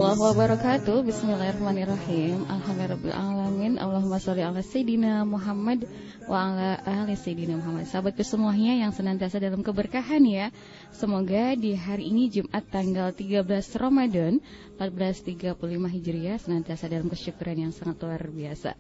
warahmatullahi wabarakatuh. Bismillahirrahmanirrahim. Alhamdulillahirrahmanirrahim. Allahumma sholli ala Sayyidina Muhammad wa ala ali Sayyidina Muhammad. Sahabatku semuanya yang senantiasa dalam keberkahan ya. Semoga di hari ini Jumat tanggal 13 Ramadan 1435 Hijriah senantiasa dalam kesyukuran yang sangat luar biasa.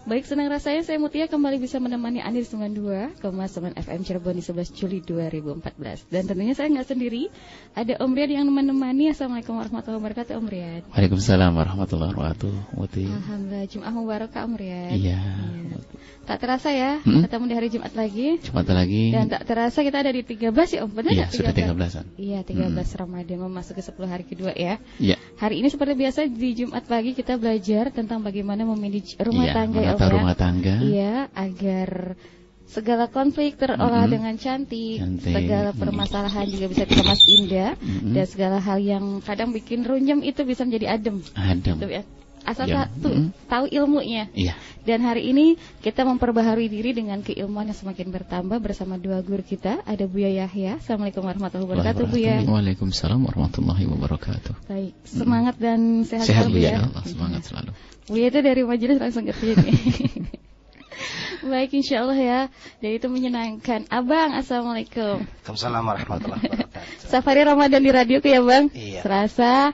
Baik, senang rasanya saya Mutia kembali bisa menemani Anda di 92,9 FM Cirebon di 11 Juli 2014. Dan tentunya saya nggak sendiri, ada Om Riyad yang menemani. Assalamualaikum warahmatullahi wabarakatuh, Om Riyad. Waalaikumsalam warahmatullahi wabarakatuh, Muti. Alhamdulillah, Jumat Mubarakah, Om Riyad. Iya. Tak terasa ya, ketemu di hari Jumat lagi. Jumat lagi. Dan tak terasa kita ada di 13 ya, Om. Benar iya, ya? Sudah 13-an. Iya, 13 Ramadan memasuki 10 hari kedua ya. Iya. Hari ini seperti biasa di Jumat pagi kita belajar tentang bagaimana memanage rumah tangga ya, Om ya. Rumah tangga. Iya, agar segala konflik terolah dengan cantik, segala permasalahan juga bisa dikemas indah, dan segala hal yang kadang bikin runyem itu bisa menjadi adem. Gitu ya. Asal tahu ilmunya. Iya. Dan hari ini kita memperbaharui diri dengan keilmuan yang semakin bertambah bersama dua guru kita. Ada Buya Yahya. Assalamualaikum warahmatullahi wabarakatuh, Buya. Waalaikumsalam warahmatullahi wabarakatuh. Baik, semangat dan sehat selalu ya. Allah, semangat selalu. Buya itu dari majelis langsung kerja nih. Baik, insya Allah ya. Dan itu menyenangkan. Abang, assalamualaikum. Waalaikumsalam warahmatullahi wabarakatuh. Safari Ramadan di radioku ya, Bang. Iya. Selasa,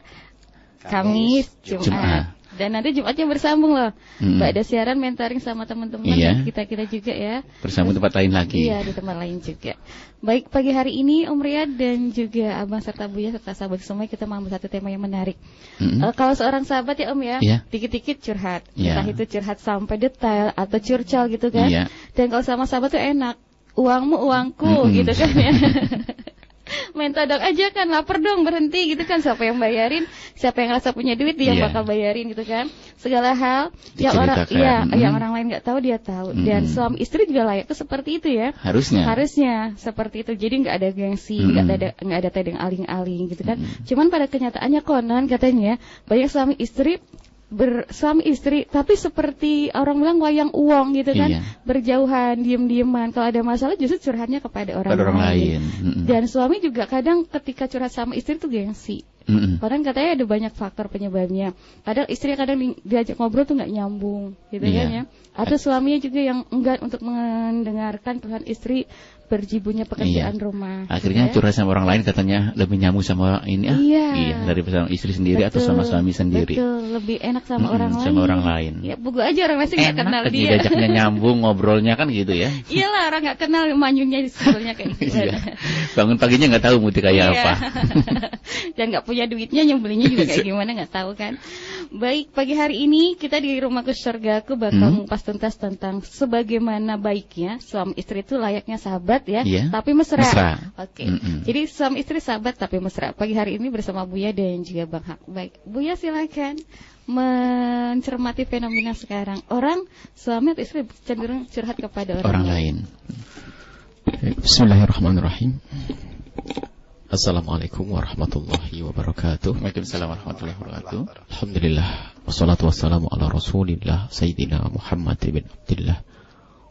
Kamis, Jumat. Dan nanti Jumatnya bersambung loh. Ada siaran mentoring sama teman-teman kita juga ya. Bersambung tempat lain lagi. Iya, di tempat lain juga. Baik, pagi hari ini Om Riyad dan juga Abang serta Buya serta sahabat semua kita mengambil satu tema yang menarik. Kalau seorang sahabat ya Om ya, dikit-dikit curhat. Entah itu curhat sampai detail atau curcol gitu kan. Dan kalau sama sahabat tuh enak. Uangmu uangku gitu kan ya. Main todong aja kan, lapar dong berhenti gitu kan. Siapa yang bayarin, siapa yang rasa punya duit dia yang bakal bayarin gitu kan. Segala hal yang orang yang orang lain nggak tahu dia tahu. Dan suami istri juga layak itu seperti itu ya. Harusnya seperti itu. Jadi nggak ada gengsi, nggak ada tedeng aling-aling gitu kan. Cuman pada kenyataannya konon katanya banyak suami istri tapi seperti orang bilang wayang uang gitu kan, berjauhan, diem-dieman. Kalau ada masalah justru curhatnya kepada orang lain. Dan suami juga kadang ketika curhat sama istri tuh gengsi. Padahal katanya ada banyak faktor penyebabnya. Kadang istri kadang diajak ngobrol tuh nggak nyambung gitu kan ya. Atau suaminya juga yang enggan untuk mendengarkan keluhan istri berjibunya pekerjaan rumah. Akhirnya curhat sama orang lain katanya lebih nyambung sama ini dari sama istri sendiri atau sama suami sendiri. Betul, lebih enak sama orang lain. Sama orang lain. Ya, buku aja orang lain nggak kenal dia. Diajaknya nyambung ngobrolnya kan gitu ya. Iyalah, orang nggak kenal manyunnya sebetulnya kayak gitu. Bangun paginya nggak tahu Muti kayak apa. Dan nggak punya duitnya, nyembelinya juga kayak gimana nggak tahu kan. Baik, pagi hari ini kita di Rumahku Surgaku bakal mengupas tuntas tentang sebagaimana baiknya suami istri itu layaknya sahabat ya, tapi mesra. Oke. Jadi suami istri sahabat tapi mesra. Pagi hari ini bersama Buya dan juga Bang Hak. Baik, Buya silakan mencermati fenomena sekarang. Orang suami atau istri cenderung curhat kepada orang lain. Bismillahirrahmanirrahim. Assalamualaikum warahmatullahi wabarakatuh. Waalaikumsalam warahmatullahi wabarakatuh. Alhamdulillah, wassalatu wassalamu ala Rasulillah Sayyidina Muhammad bin Abdillah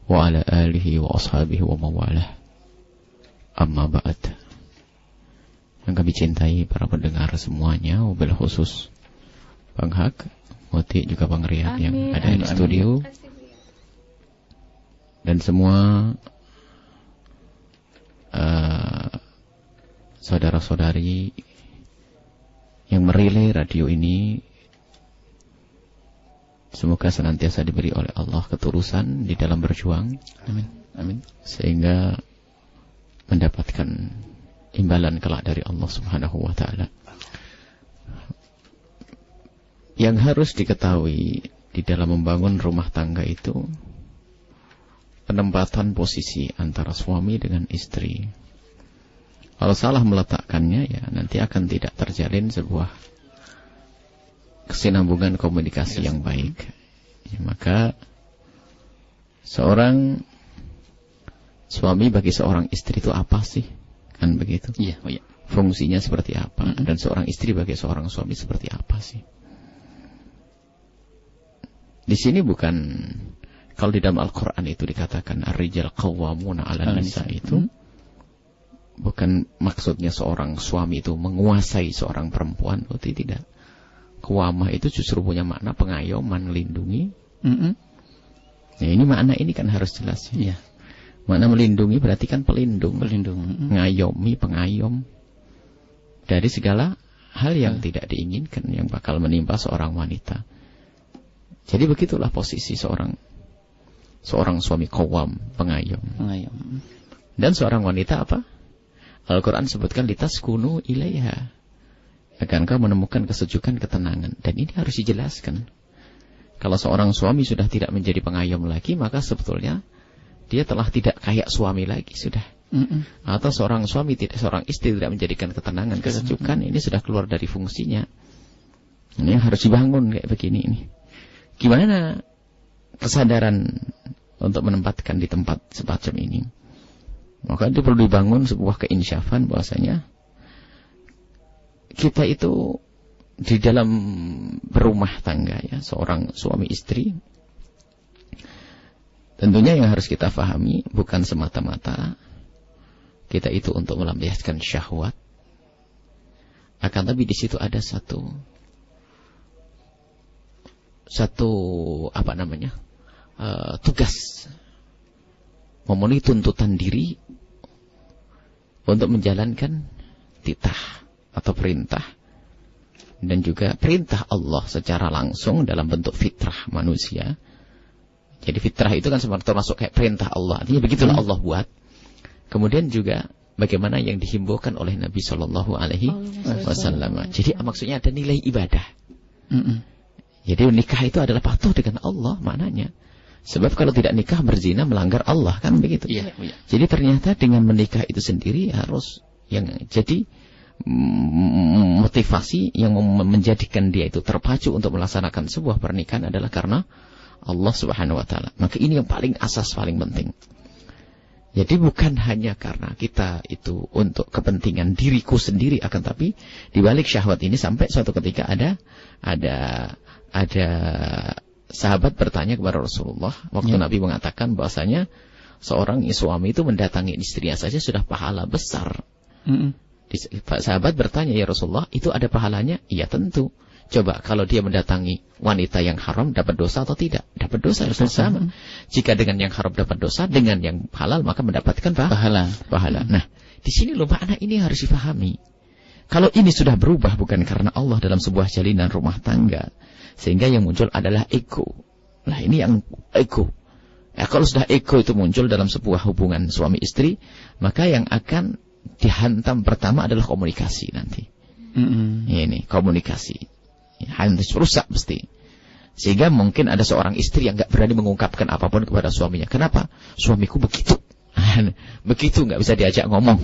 wa ala alihi wa ashabihi wa mawalah. Amma ba'd. Yang kami cintai para pendengar semuanya, wabil khusus Bang Hak, Muti juga Bang Riyad yang ada di studio. Dan semua saudara-saudari yang merilai radio ini, semoga senantiasa diberi oleh Allah ketulusan di dalam berjuang. Amin. Amin. Sehingga mendapatkan imbalan kelak dari Allah Subhanahu wa taala. Yang harus diketahui di dalam membangun rumah tangga itu penempatan posisi antara suami dengan istri. Kalau salah meletakkannya ya nanti akan tidak terjalin sebuah kesinambungan komunikasi yang baik. Ya, maka seorang suami bagi seorang istri itu apa sih? Kan begitu. Fungsinya seperti apa? Dan seorang istri bagi seorang suami seperti apa sih? Di sini bukan, kalau di dalam Al-Quran itu dikatakan ar-rijal qawwamuna 'alan nisa itu bukan maksudnya seorang suami itu menguasai seorang perempuan, tidak. qawamah itu justru punya makna pengayoman, melindungi. Nah, ini makna ini kan harus jelas. Ya. Makna melindungi berarti kan pelindung. Ngayomi, pengayom dari segala hal yang tidak diinginkan yang bakal menimpa seorang wanita. Jadi begitulah posisi seorang suami qawam, pengayom. Dan seorang wanita apa? Al-Quran sebutkan litaskunu ilaiha. Agar engkau menemukan kesejukan, ketenangan. Dan ini harus dijelaskan. Kalau seorang suami sudah tidak menjadi pengayom lagi, maka sebetulnya dia telah tidak kayak suami lagi sudah. Atau seorang istri tidak menjadikan ketenangan, kesejukan, ini sudah keluar dari fungsinya. Ini yang harus dibangun kayak begini ini. Gimana kesadaran untuk menempatkan di tempat semacam ini? Maka itu perlu dibangun sebuah keinsyafan bahwasanya kita itu di dalam berumah tangga ya, seorang suami istri, tentunya yang harus kita pahami bukan semata-mata kita itu untuk melampiaskan syahwat, akan tapi di situ ada satu tugas memenuhi tuntutan diri untuk menjalankan titah atau perintah, dan juga perintah Allah secara langsung dalam bentuk fitrah manusia. Jadi fitrah itu kan termasuk kayak perintah Allah, artinya begitulah Allah buat. Kemudian juga bagaimana yang dihimbaukan oleh Nabi Shallallahu Alaihi Wasallam. Jadi maksudnya ada nilai ibadah. Jadi nikah itu adalah patuh dengan Allah maknanya. Sebab kalau tidak nikah berzina melanggar Allah, kan begitu. Jadi ternyata dengan menikah itu sendiri harus yang jadi motivasi yang menjadikan dia itu terpacu untuk melaksanakan sebuah pernikahan adalah karena Allah Subhanahu wa taala. Maka ini yang paling asas, paling penting. Jadi bukan hanya karena kita itu untuk kepentingan diriku sendiri, akan tapi di balik syahwat ini sampai suatu ketika ada sahabat bertanya kepada Rasulullah waktu Nabi mengatakan bahwasanya seorang suami itu mendatangi istrinya saja sudah pahala besar. Sahabat bertanya, ya Rasulullah, itu ada pahalanya? Iya tentu. Coba kalau dia mendatangi wanita yang haram dapat dosa atau tidak? Dapat dosa, sama. Jika dengan yang haram dapat dosa, dengan yang halal maka mendapatkan pahala. Nah, di sini loh makna ini harus difahami. Kalau ini sudah berubah bukan karena Allah dalam sebuah jalinan rumah tangga, sehingga yang muncul adalah ego. Nah, ini yang ego. Ya, kalau sudah ego itu muncul dalam sebuah hubungan suami istri, maka yang akan dihantam pertama adalah komunikasi nanti. Ini komunikasi. Harus rusak mesti. Sehingga mungkin ada seorang istri yang nggak berani mengungkapkan apapun kepada suaminya. Kenapa? Suamiku begitu. Begitu nggak bisa diajak ngomong.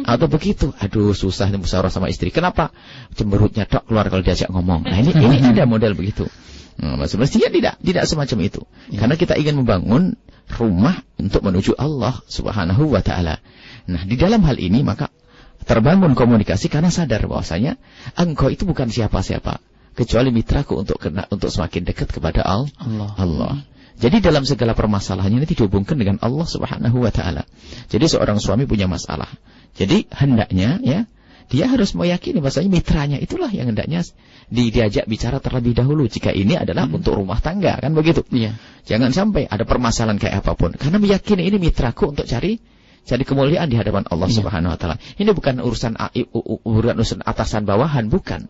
Atau begitu, aduh susah musyawarah sama istri. Kenapa? Cemberutnya tok keluar kalau diajak ngomong. Nah ini ada model begitu. Semestinya tidak semacam itu. Karena kita ingin membangun rumah untuk menuju Allah Subhanahu wa taala. Nah, di dalam hal ini maka terbangun komunikasi karena sadar bahwasanya engkau itu bukan siapa-siapa kecuali mitraku untuk semakin dekat kepada Allah. Jadi dalam segala permasalahannya nanti dihubungkan dengan Allah Subhanahu wa taala. Jadi seorang suami punya masalah. Jadi hendaknya ya dia harus meyakini bahwasanya mitranya itulah yang hendaknya diajak bicara terlebih dahulu jika ini adalah untuk rumah tangga, kan begitu. Jangan sampai ada permasalahan kayak apapun karena meyakini ini mitraku untuk cari kemuliaan di hadapan Allah Subhanahu wa taala. Ini bukan urusan atasan bawahan, bukan.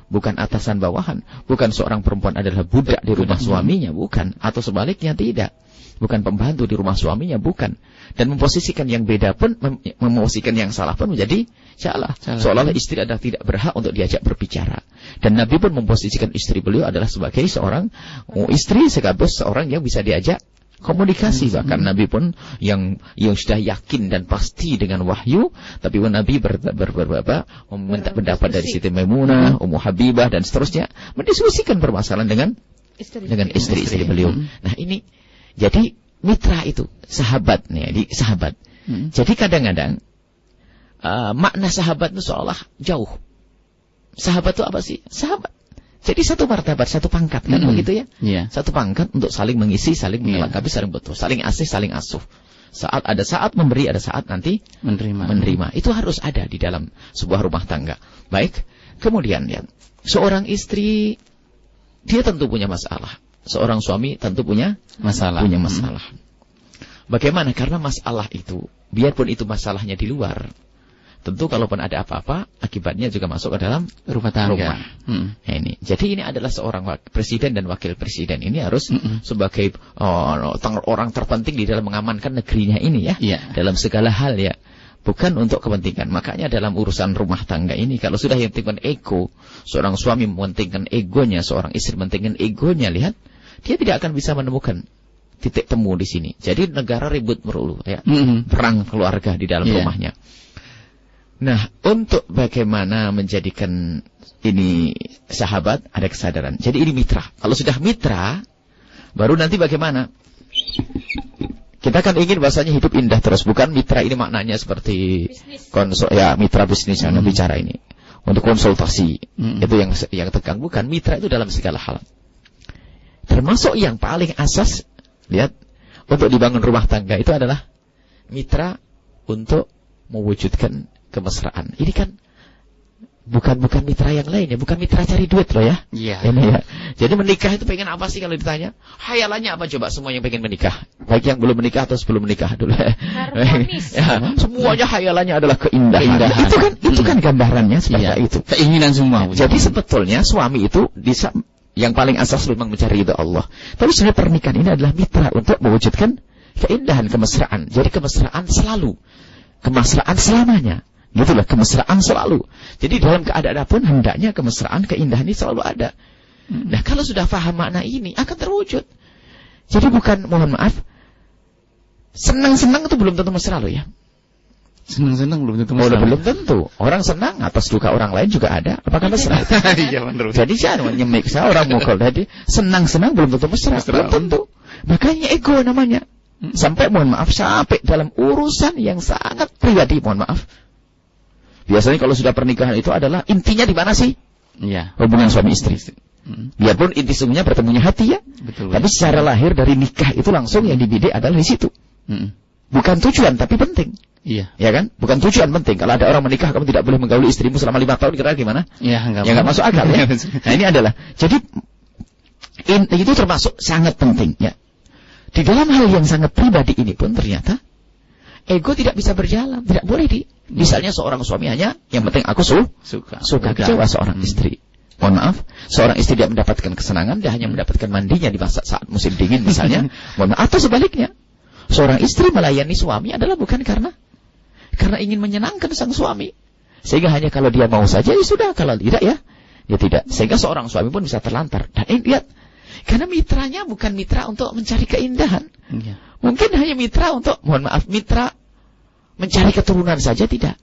Bukan atasan bawahan, bukan seorang perempuan adalah budak di rumah suaminya, bukan, atau sebaliknya tidak. Bukan pembantu di rumah suaminya, bukan. Dan memposisikan yang beda pun, memposisikan yang salah pun menjadi salah. Seolah-olah istri adalah tidak berhak untuk diajak berbicara. Dan Nabi pun memposisikan istri beliau adalah sebagai seorang istri sekaligus seorang yang bisa diajak komunikasi. Bahkan Nabi pun yang sudah yakin dan pasti dengan wahyu, tapi Nabi meminta pendapat dari Siti Maimunah, Ummu Habibah dan seterusnya, mendiskusikan permasalahan dengan istri-istri beliau. Nah ini jadi mitra itu sahabat nih, sahabat. Jadi kadang-kadang makna sahabat itu seolah jauh. Sahabat itu apa sih? Sahabat. Jadi satu martabat, satu pangkat kan begitu ya? Satu pangkat untuk saling mengisi, saling melengkapi, saling butuh, saling asih, saling asuh. Ada saat memberi, ada saat nanti menerima. Itu harus ada di dalam sebuah rumah tangga. Baik. Kemudian ya, seorang istri dia tentu punya masalah. Seorang suami tentu punya masalah. Bagaimana? Karena masalah itu, biarpun itu masalahnya di luar, tentu kalaupun ada apa-apa, akibatnya juga masuk ke dalam rumah tangga. Nah, ini. Jadi ini adalah seorang presiden dan wakil presiden. Ini harus sebagai orang terpenting di dalam mengamankan negerinya ini ya. Dalam segala hal ya. Bukan untuk kepentingan. Makanya dalam urusan rumah tangga ini, kalau sudah yang pentingkan ego, seorang suami mementingkan egonya, seorang istri mementingkan egonya, lihat, dia tidak akan bisa menemukan titik temu di sini. Jadi negara ribut melulu ya. Perang keluarga di dalam rumahnya. Nah, untuk bagaimana menjadikan ini sahabat, ada kesadaran. Jadi ini mitra. Kalau sudah mitra, baru nanti bagaimana? Kita kan ingin bahasanya hidup indah terus. Bukan mitra ini maknanya seperti mitra bisnis yang bicara ini. Untuk konsultasi. Itu yang tegang. Bukan, mitra itu dalam segala hal. Termasuk yang paling asas, lihat, untuk dibangun rumah tangga itu adalah mitra untuk mewujudkan kemesraan. Ini kan bukan mitra yang lain ya, bukan mitra cari duit loh ya. Ini ya. Jadi menikah itu pengen apa sih kalau ditanya? Hayalannya apa coba semua yang pengen menikah? Baik yang belum menikah atau sebelum menikah dulu. Harmonis. Semuanya hayalannya adalah keindahan. Itu kan gambarannya seperti itu. Keinginan semua. Jadi sebetulnya suami itu bisa yang paling asas memang mencari ridha Allah. Tapi sebenarnya pernikahan ini adalah mitra untuk mewujudkan keindahan, kemesraan. Jadi kemesraan selalu. Kemesraan selamanya. Gitulah, kemesraan selalu. Jadi dalam keadaan apapun hendaknya kemesraan, keindahan ini selalu ada. Nah, kalau sudah paham makna ini akan terwujud. Jadi bukan, mohon maaf, senang-senang itu belum tentu mesra loh ya. Senang-senang belum tentu mesra. Belum tentu. Orang senang atas duka orang lain juga ada. Apakah mesra? Iya, benar. Jadi jangan nyemik saya orang mukul. Jadi senang-senang belum tentu mesra. Belum tentu. Makanya ego namanya. Sampai mohon maaf, sampai dalam urusan yang sangat pribadi, mohon maaf. Biasanya kalau sudah pernikahan itu adalah intinya di mana sih? Iya. Hubungan suami istri. Biarpun inti sungguhnya bertemunya hati ya. Betul. Tapi secara lahir dari nikah itu langsung yang dibidik adalah di situ. Bukan tujuan tapi penting. Iya. Ya kan? Bukan tujuan penting. Kalau ada orang menikah kamu tidak boleh menggauli istrimu selama 5 tahun, kira-kira gimana? Iya, enggak masuk akal ya. Nah, ini adalah. Jadi itu termasuk sangat penting ya. Di dalam hal yang sangat pribadi ini pun ternyata ego tidak bisa berjalan, tidak boleh misalnya seorang suami hanya yang penting aku suka kecewa seorang istri. Mohon maaf, seorang istri tidak mendapatkan kesenangan, dia hanya mendapatkan mandinya di saat musim dingin misalnya. Mohon maaf, atau sebaliknya. Seorang istri melayani suami adalah bukan karena ingin menyenangkan sang suami. Sehingga hanya kalau dia mau saja ya sudah, kalau tidak ya tidak. Sehingga seorang suami pun bisa terlantar. Dan ini lihat, karena mitranya bukan mitra untuk mencari keindahan. Mungkin hanya mitra untuk, mohon maaf, mitra mencari keturunan saja tidak.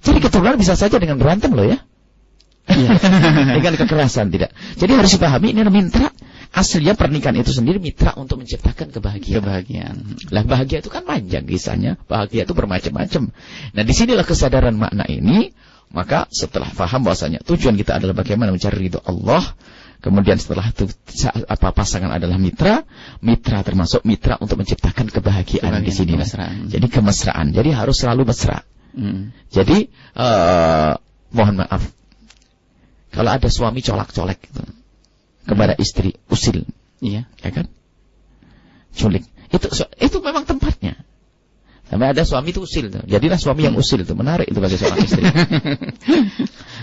Cari keturunan bisa saja dengan berantem loh ya. Dengan kekerasan tidak. Jadi harus dipahami ini mitra. Aslinya pernikahan itu sendiri mitra untuk menciptakan kebahagiaan. Lah bahagia itu kan panjang kisahnya. Bahagia itu bermacam-macam. Nah disinilah kesadaran makna ini. Maka setelah paham bahwasanya tujuan kita adalah bagaimana mencari ridho Allah. Kemudian setelah itu pasangan adalah mitra termasuk mitra untuk menciptakan kebahagiaan di sini. Jadi kemesraan. Jadi harus selalu mesra. Jadi mohon maaf, kalau ada suami colak-colek gitu, kepada istri usil, ya kan, culik, itu memang tempatnya. Sampai ada suami itu usil tuh. Jadilah suami yang usil itu menarik itu bagi seorang istri.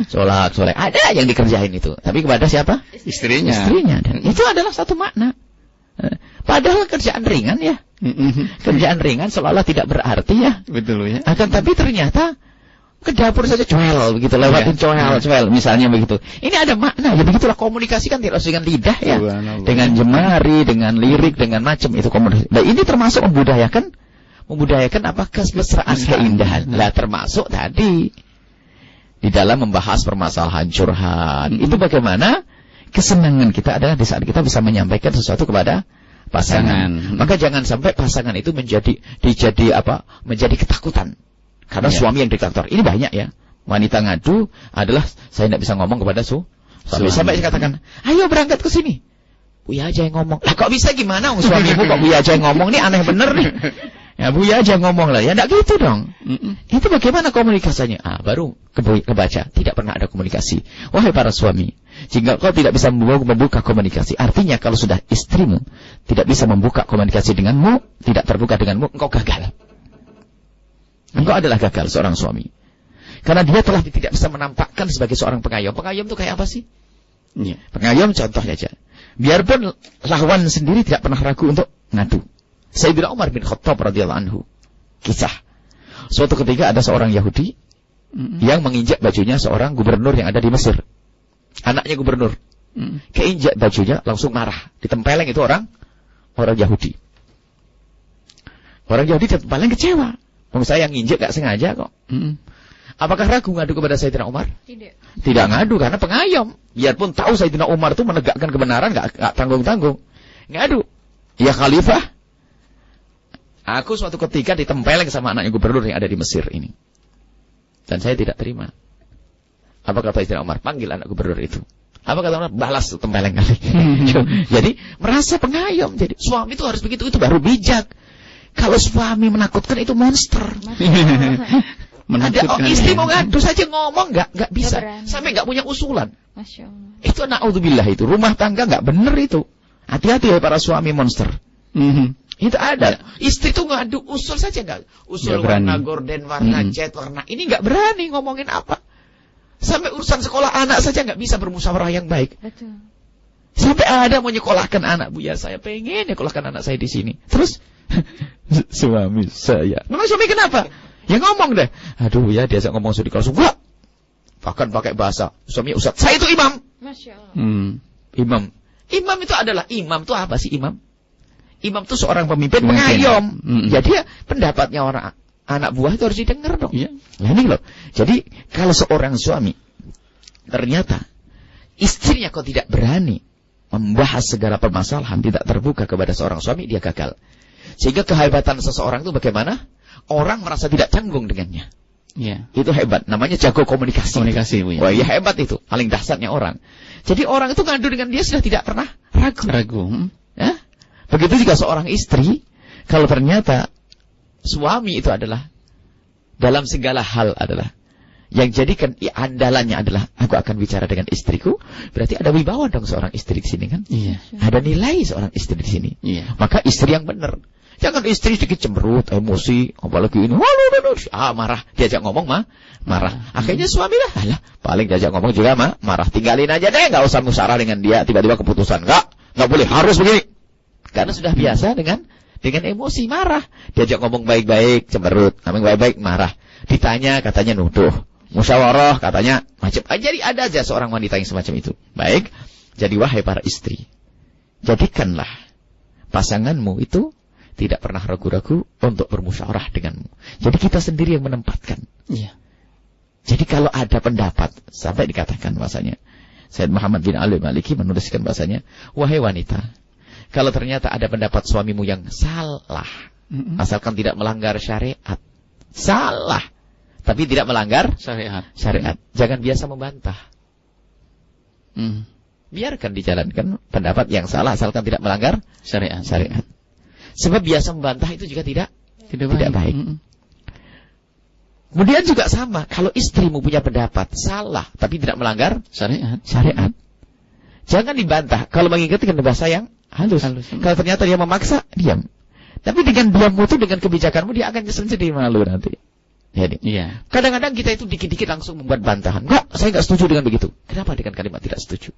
Colak-colek. Ada yang dikerjain itu. Tapi kepada siapa? Istrinya. Dan itu adalah satu makna. Padahal kerjaan ringan ya. Kerjaan ringan seolah-olah tidak berarti ya. Betul ya. Akan tapi ternyata ke dapur saja coel begitu, lewatin coel misalnya begitu. Ini ada makna. Ya begitulah komunikasi kan tidak harus dengan lidah ya. Dengan jemari, dengan lirik, dengan macam itu komunikasi. Nah ini termasuk membudayakan apa? Kemesraan, keindahan. Lah termasuk tadi di dalam membahas permasalahan curhat. Itu bagaimana kesenangan kita adalah di saat kita bisa menyampaikan sesuatu kepada pasangan. Maka jangan sampai pasangan itu menjadi ketakutan. Karena suami yang diktator. Ini banyak ya. Wanita ngadu adalah saya tidak bisa ngomong kepada suami. Sampai saya katakan, ayo berangkat ke sini. Buya aja yang ngomong. Lah kok bisa gimana? Suamimu kok Buya aja yang ngomong? Ini aneh bener nih. Ya Buya aja ngomong lah. Ya enggak gitu dong. Itu bagaimana komunikasinya? Baru kebaca. Tidak pernah ada komunikasi. Wahai para suami, jika kau tidak bisa membuka komunikasi, artinya kalau sudah istrimu tidak bisa membuka komunikasi denganmu, tidak terbuka denganmu, engkau gagal. Engkau adalah gagal seorang suami. Karena dia telah tidak bisa menampakkan sebagai seorang pengayom. Pengayom itu kayak apa sih? Ya. Pengayom contohnya aja. Biarpun lawan sendiri tidak pernah ragu untuk ngadu. Sayyidina Umar bin Khattab radhiyallahu anhu. Kisah. Suatu ketika ada seorang Yahudi yang menginjak bajunya seorang gubernur yang ada di Mesir. Anaknya gubernur. Keinjak bajunya langsung marah. Ditempeleng itu orang Yahudi. Orang Yahudi ditempeleng kecewa. Saya yang nginjek gak sengaja kok. Apakah ragu ngadu kepada Sayyidina Umar? Tidak ngadu karena pengayom. Biarpun tahu Sayyidina Umar itu menegakkan kebenaran gak tanggung-tanggung. Ngadu. Ya Khalifah, aku suatu ketika ditempeleng sama anaknya gubernur yang ada di Mesir ini. Dan saya tidak terima. Apa kata Sayyidina Umar? Panggil anak gubernur itu. Apa kata Umar? Balas tempeleng kali. Jadi merasa pengayom. Jadi suami itu harus begitu, itu baru bijak. Kalau suami menakutkan itu monster. Ada istri mau ngadu saja ngomong nggak bisa. Sampai nggak punya usulan. Masya Allah. Itu na'udzubillah itu. Rumah tangga nggak bener itu. Hati-hati ya para suami monster. Itu ada. Istri tuh ngadu usul saja nggak. Usul warna gorden, warna cat, warna ini nggak berani ngomongin apa. Sampai urusan sekolah anak saja nggak bisa bermusyawarah yang baik. Betul. Sampai ada mau nyekolahkan anak, Buya saya pengen nyekolahkan anak saya di sini. Terus suami saya. Memang suami kenapa? Ya ngomong deh. Aduh ya diajak ngomong sudah di kelas. Enggak. Bahkan pakai bahasa. Suami Ustaz, saya itu imam. Masya Allah. Imam. Imam itu adalah imam itu apa sih imam? Imam itu seorang pemimpin pengayom. Jadi pendapatnya orang anak buah itu harus didengar dong. Iya. Nah ini loh. Jadi kalau seorang suami ternyata istrinya kok tidak berani membahas segala permasalahan, tidak terbuka kepada seorang suami, dia gagal. Sehingga kehebatan seseorang itu bagaimana? Orang merasa tidak canggung dengannya. Ya. Itu hebat. Namanya jago komunikasi. Wah, ya hebat itu. Paling dahsyatnya orang. Jadi orang itu ngadu dengan dia sudah tidak pernah ragu. Ya? Begitu juga seorang istri, kalau ternyata suami itu adalah dalam segala hal adalah yang jadikan andalannya adalah aku akan bicara dengan istriku, berarti ada wibawa dong seorang istri di sini kan? Iya. Ada nilai seorang istri di sini. Iya. Maka istri yang benar. Jangan istri sedikit cemberut, emosi, apalagi ini, marah, diajak ngomong marah. Akhirnya suami lah, paling diajak ngomong juga marah. Tinggalin aja deh, nggak usah musyawarah dengan dia, tiba-tiba keputusan, nggak boleh, harus begini. Karena sudah biasa dengan emosi marah. Diajak ngomong baik-baik, cemberut, ngomong baik-baik, marah. Ditanya, katanya nuduh. Musyawarah, katanya macam. Jadi ada aja seorang wanita yang semacam itu. Baik, jadi wahai para istri, jadikanlah pasanganmu itu tidak pernah ragu-ragu untuk bermusyawarah denganmu. Jadi kita sendiri yang menempatkan. Iya. Jadi kalau ada pendapat, sampai dikatakan bahasanya, Sayyid Muhammad bin Ali Maliki menuliskan bahasanya, wahai wanita, kalau ternyata ada pendapat suamimu yang salah, asalkan tidak melanggar syariat, salah, tapi tidak melanggar syariat. Jangan biasa membantah. Biarkan dijalankan pendapat yang salah, asalkan tidak melanggar syariat. Sebab biasa membantah itu juga tidak baik. Kemudian juga sama, kalau istrimu punya pendapat salah tapi tidak melanggar syariat. Jangan dibantah. Kalau mengikuti dengan bahasa yang halus. Kalau ternyata dia memaksa, diam. Tapi dengan diammu itu, dengan kebijakanmu, dia akan sendiri malu nanti. Jadi, kadang-kadang kita itu dikit-dikit langsung membuat bantahan. Enggak, saya enggak setuju dengan begitu. Kenapa dengan kalimat tidak setuju?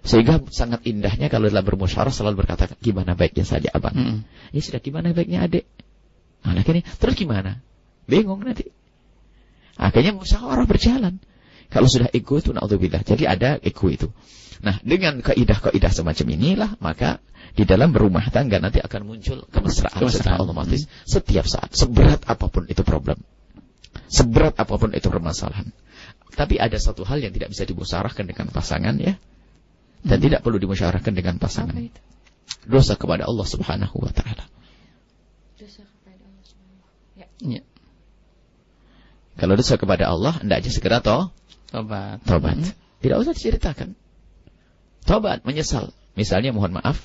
Sehingga sangat indahnya kalau dalam bermusyawarah selalu berkata, gimana baiknya saja abang. Ya sudah, gimana baiknya adik. Nah, akhirnya, terus gimana? Bingung nanti. Akhirnya musyawarah berjalan. Kalau sudah ego itu, na'udzubillah. Jadi ada ego itu. Nah, dengan kaidah-kaidah semacam inilah, maka di dalam berumah tangga nanti akan muncul kemesraan secara otomatis. Setiap saat, seberat apapun itu problem. Seberat apapun itu permasalahan. Tapi ada satu hal yang tidak bisa dimusyawarahkan dengan pasangan ya. Dan tidak perlu dimusyawarahkan dengan pasangan. Dosa kepada Allah Subhanahu wa taala. Dosa kepada Allah Subhanahu. Ya. Kalau dosa kepada Allah, hendaknya segera tobat. Tidak usah diceritakan. Tobat, menyesal. Misalnya mohon maaf,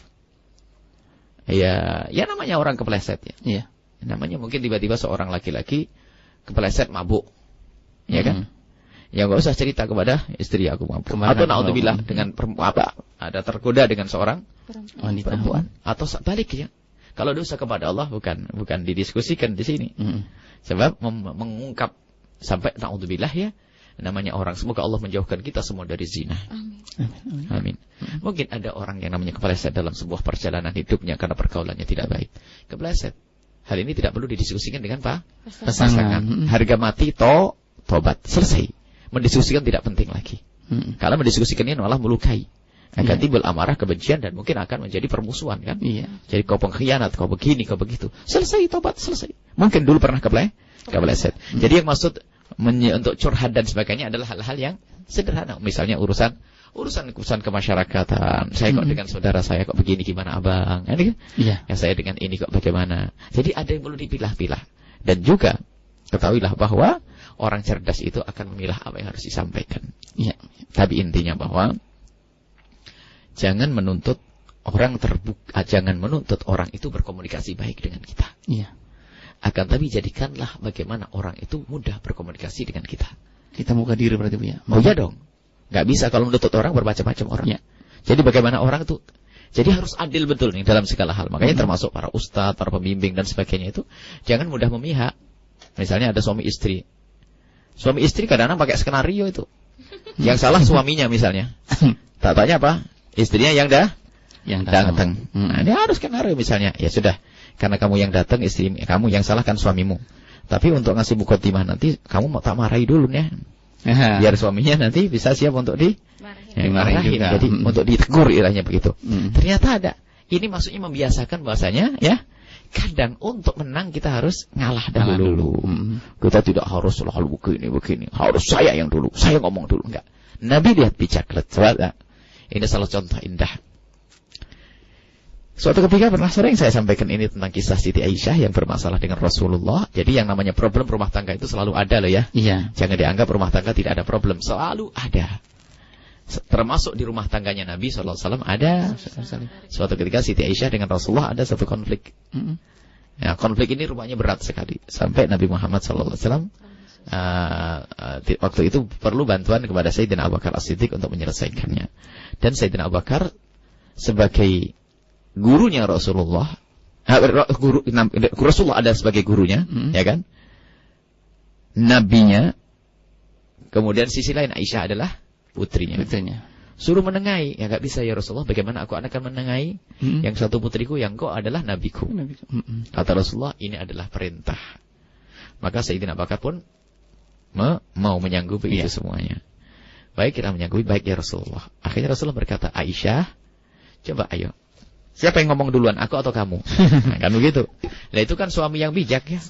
Ya namanya orang kepleset ya. Iya. Namanya mungkin tiba-tiba seorang laki-laki kepleset mabuk. Ya kan? Ya enggak usah cerita kepada istri aku mabuk. Atau naudzubillah dengan ada tergoda dengan seorang perempuan atau sebaliknya. Kalau dosa kepada Allah bukan didiskusikan di sini. Sebab mengungkap sampai naudzubillah ya. Namanya orang, semoga Allah menjauhkan kita semua dari zina. Amin. Mungkin ada orang yang namanya kepleset dalam sebuah perjalanan hidupnya karena pergaulannya tidak baik. Kepleset. Hal ini tidak perlu didiskusikan dengan pasangan. Harga mati tobat, selesai. Mendiskusikan tidak penting lagi. Kalau mendiskusikan ini malah melukai. Akan timbul amarah, kebencian, dan mungkin akan menjadi permusuhan kan. Jadi kau pengkhianat, kau begini, kau begitu. Selesai, tobat, selesai. Mungkin dulu pernah kepleset. Jadi yang maksud untuk curhat dan sebagainya adalah hal-hal yang sederhana. Misalnya urusan kemasyarakatan. Saya kok dengan saudara saya kok begini, gimana abang? Ini kan? Ya saya dengan ini kok bagaimana? Jadi ada yang perlu dipilah-pilah. Dan juga ketahuilah bahwa orang cerdas itu akan memilah apa yang harus disampaikan. Ya. Tapi intinya bahwa jangan menuntut orang itu berkomunikasi baik dengan kita. Iya. Akan tapi jadikanlah bagaimana orang itu mudah berkomunikasi dengan kita. Kita muka diri berarti Bu ya. Oh iya dong. Enggak bisa kalau menuntut orang bermacam-macam orang. Ya. Jadi bagaimana orang itu, jadi harus adil betul nih dalam segala hal. Makanya termasuk para ustadz, para pembimbing dan sebagainya itu jangan mudah memihak. Misalnya ada suami istri. Suami istri kadang-kadang pakai skenario itu. Yang salah suaminya misalnya. Tak tanya apa? Istrinya yang datang. Nah, dia harus skenario misalnya. Ya sudah. Karena kamu yang datang, istri kamu yang salah kan suamimu. Tapi untuk ngasih mukotimah nanti kamu mau tak marahi dulu ya. Biar suaminya nanti bisa siap untuk dimarahin. Jadi untuk ditegur irahnya begitu. Ternyata ada. Ini maksudnya membiasakan bahasanya ya. Kadang untuk menang kita harus ngalah dulu. Kita tidak harus selalu begini. Harus saya yang dulu. Saya ngomong dulu. Enggak. Nabi lihat bicaklet. Ini salah contoh indah. Suatu ketika pernah sering saya sampaikan ini tentang kisah Siti Aisyah yang bermasalah dengan Rasulullah. Jadi yang namanya problem rumah tangga itu selalu ada loh ya. Iya. Jangan dianggap rumah tangga tidak ada problem. Selalu ada. Termasuk di rumah tangganya Nabi SAW ada. Suatu ketika Siti Aisyah dengan Rasulullah ada satu konflik. Ya, konflik ini rupanya berat sekali. Sampai Nabi Muhammad SAW waktu itu perlu bantuan kepada Sayyidina Abu Bakar As-Siddiq untuk menyelesaikannya. Dan Sayyidina Abu Bakar sebagai gurunya Rasulullah, Rasulullah ada sebagai gurunya, ya kan? Nabinya, kemudian sisi lain Aisyah adalah putrinya. Suruh menengahi, ya nggak bisa ya Rasulullah. Bagaimana aku akan menengahi? Yang satu putriku, yang kau adalah nabiku. Kata Rasulullah, ini adalah perintah. Maka Sayyidina Abu Bakar pun mau menyanggupi itu semuanya. Baik, kita menyanggupi, baik ya Rasulullah. Akhirnya Rasulullah berkata, Aisyah, coba ayo. Siapa yang ngomong duluan, aku atau kamu? Nah, kan begitu. Nah itu kan suami yang bijak ya.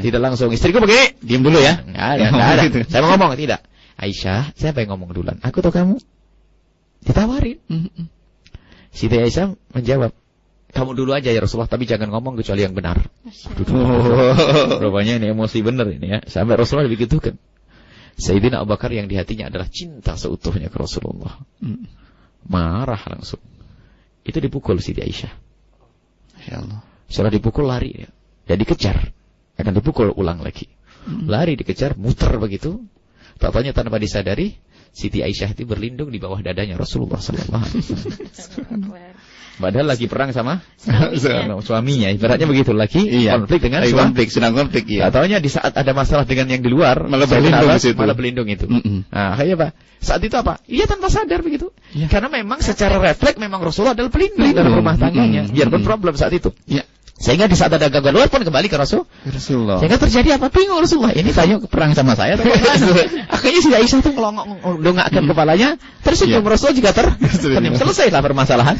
Tidak langsung, istriku begini, diam dulu ya. Nggak ada. Saya mau ngomong, tidak. Aisyah, siapa yang ngomong duluan, aku atau kamu? Ditawarin. Siti Aisyah menjawab, kamu dulu aja ya Rasulullah, tapi jangan ngomong kecuali yang benar. Rupanya ini emosi benar ini ya. Sampai Rasulullah begitukan. Sayyidina Abu Bakar yang di hatinya adalah cinta seutuhnya ke Rasulullah. Marah langsung. Itu dipukul Siti Aisyah. Ya Allah. Setelah dipukul lari ya. Dan dikejar. Akan dipukul ulang lagi. Lari dikejar, muter begitu. Tak tanya tanpa disadari, Siti Aisyah itu berlindung di bawah dadanya Rasulullah SAW. Padahal lagi perang sama suaminya. Ibaratnya begitu lagi konflik dengan sedang konflik. Tak taunya di saat ada masalah dengan yang di luar malah berlindung itu. Nah, akhirnya Pak, saat itu apa? Iya tanpa sadar begitu. Karena memang secara refleks memang Rasulullah adalah pelindung dalam rumah tangganya. Biarpun problem saat itu. Sehingga di saat ada gangguan luar pun kembali ke Rasulullah. Sehingga terjadi apa? Bingung Rasulullah. Ini tanya perang sama saya atau akhirnya si Aisyah itu ngelongak-dongakkan kepalanya, tersenyum. Rasulullah juga tersenyum. Selesailah permasalahan.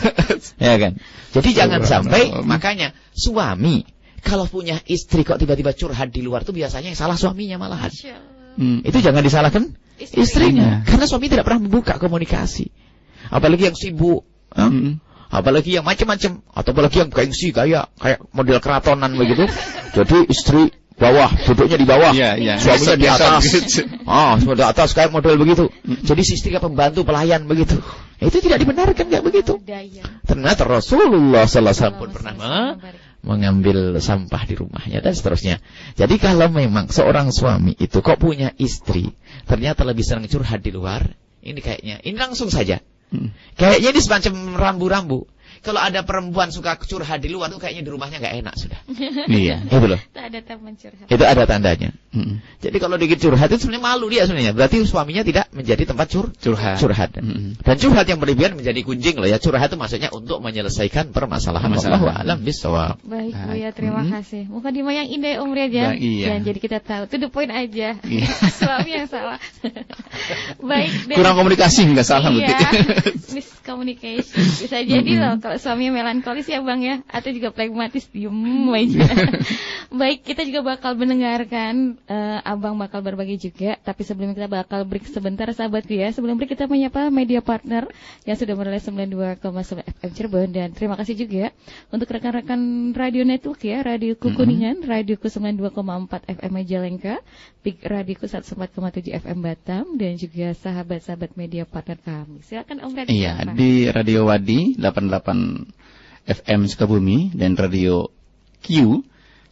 Ya kan? Jadi jangan sampai, makanya suami kalau punya istri kok tiba-tiba curhat di luar tuh biasanya yang salah suaminya malahan. Itu jangan disalahkan istrinya. Karena suami tidak pernah membuka komunikasi. Apalagi yang sibuk. Apalagi yang macam-macam, atau apalagi yang gengsi kayak model keratonan begitu. Jadi istri bawah, duduknya di bawah, suaminya di atas. Semua di atas kayak model begitu. Jadi si istri kayak pembantu pelayan begitu. Itu tidak dibenarkan, nggak begitu. Ternyata Rasulullah SAW pun pernah mengambil sampah di rumahnya dan seterusnya. Jadi kalau memang seorang suami itu kok punya istri, ternyata lebih senang curhat di luar, ini kayaknya, ini langsung saja. Kayaknya ini semacam rambu-rambu. Kalau ada perempuan suka curhat di luar tuh kayaknya di rumahnya nggak enak sudah. Iya, itu loh. Ada teman curhat. Itu ada tandanya. Jadi kalau dikit curhat itu sebenarnya malu dia sebenarnya. Berarti suaminya tidak menjadi tempat curhat. Dan curhat yang berlebihan menjadi gunjing loh ya. Curhat itu maksudnya untuk menyelesaikan permasalahan. Wallahu a'lam bishawab. Baik Bu ya, terima kasih. Mukadimah yang indah Om Riyad ya. Dan jadi kita tahu, to the point aja. Suami yang salah. Baik. Kurang komunikasi nggak salah begitu. Miscommunication. Bisa jadi loh kalau suaminya melankolis ya Bang ya, atau juga pragmatis diem aja. Baik, kita juga bakal mendengarkan, Abang bakal berbagi juga, tapi sebelum kita bakal break sebentar sahabatku ya. Sebelum break kita menyapa media partner yang sudah menulis 92,9 FM Cirebon, dan terima kasih juga untuk rekan-rekan Radio Network ya, Radioku Kuningan, Radioku 92,4 FM Majalengka, Big Radioku 104,7 FM Batam, dan juga sahabat-sahabat media partner kami. Silakan Om Riyad. Iya, di Radio Wadi 88 FM Sukabumi dan Radio Q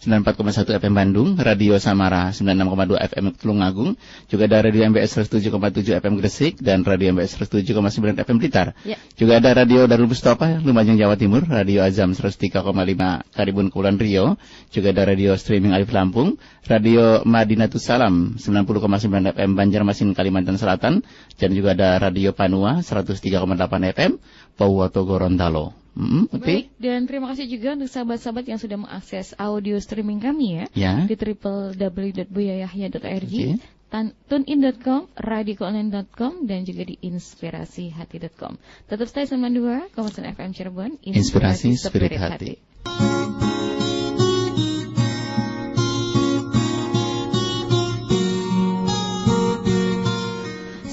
94,1 FM Bandung, Radio Samara 96,2 FM Tulungagung, juga ada Radio MBS 107,7 FM Gresik dan Radio MBS 107,9 FM Blitar. Juga ada Radio Darul Mustafa Lumajang Jawa Timur, Radio Azam 103,5 Karibun Kepulauan Riau, juga ada Radio Streaming Alif Lampung, Radio Madinatus Salam 90,9 FM Banjarmasin Kalimantan Selatan, dan juga ada Radio Panua 103,8 FM Pauwato Gorontalo. Baik, dan terima kasih juga untuk sahabat-sahabat yang sudah mengakses audio streaming kami ya. Di www.buyayahya.org, tunein.com, radioonline.com, dan juga di inspirasihati.com. Tetap stay 92,9 FM Cirebon, Inspirasi Spirit Hati.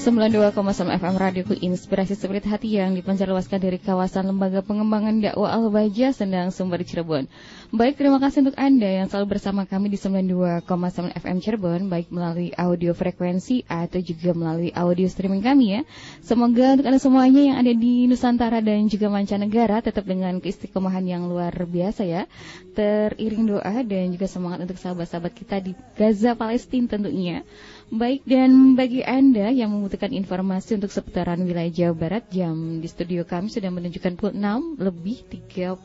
92,9 FM Radioku Inspirasi Spirit Hati yang dipancarluaskan dari kawasan Lembaga Pengembangan Dakwah Al-Baja Sendang Sumber Cirebon. Baik, terima kasih untuk Anda yang selalu bersama kami di 92,9 FM Cirebon, baik melalui audio frekuensi atau juga melalui audio streaming kami ya. Semoga untuk Anda semuanya yang ada di Nusantara dan juga mancanegara tetap dengan keistiqomahan yang luar biasa ya. Teriring doa dan juga semangat untuk sahabat-sahabat kita di Gaza, Palestina tentunya. Baik, dan bagi Anda yang membutuhkan informasi untuk seputaran wilayah Jawa Barat, jam di studio kami sudah menunjukkan pukul 6:37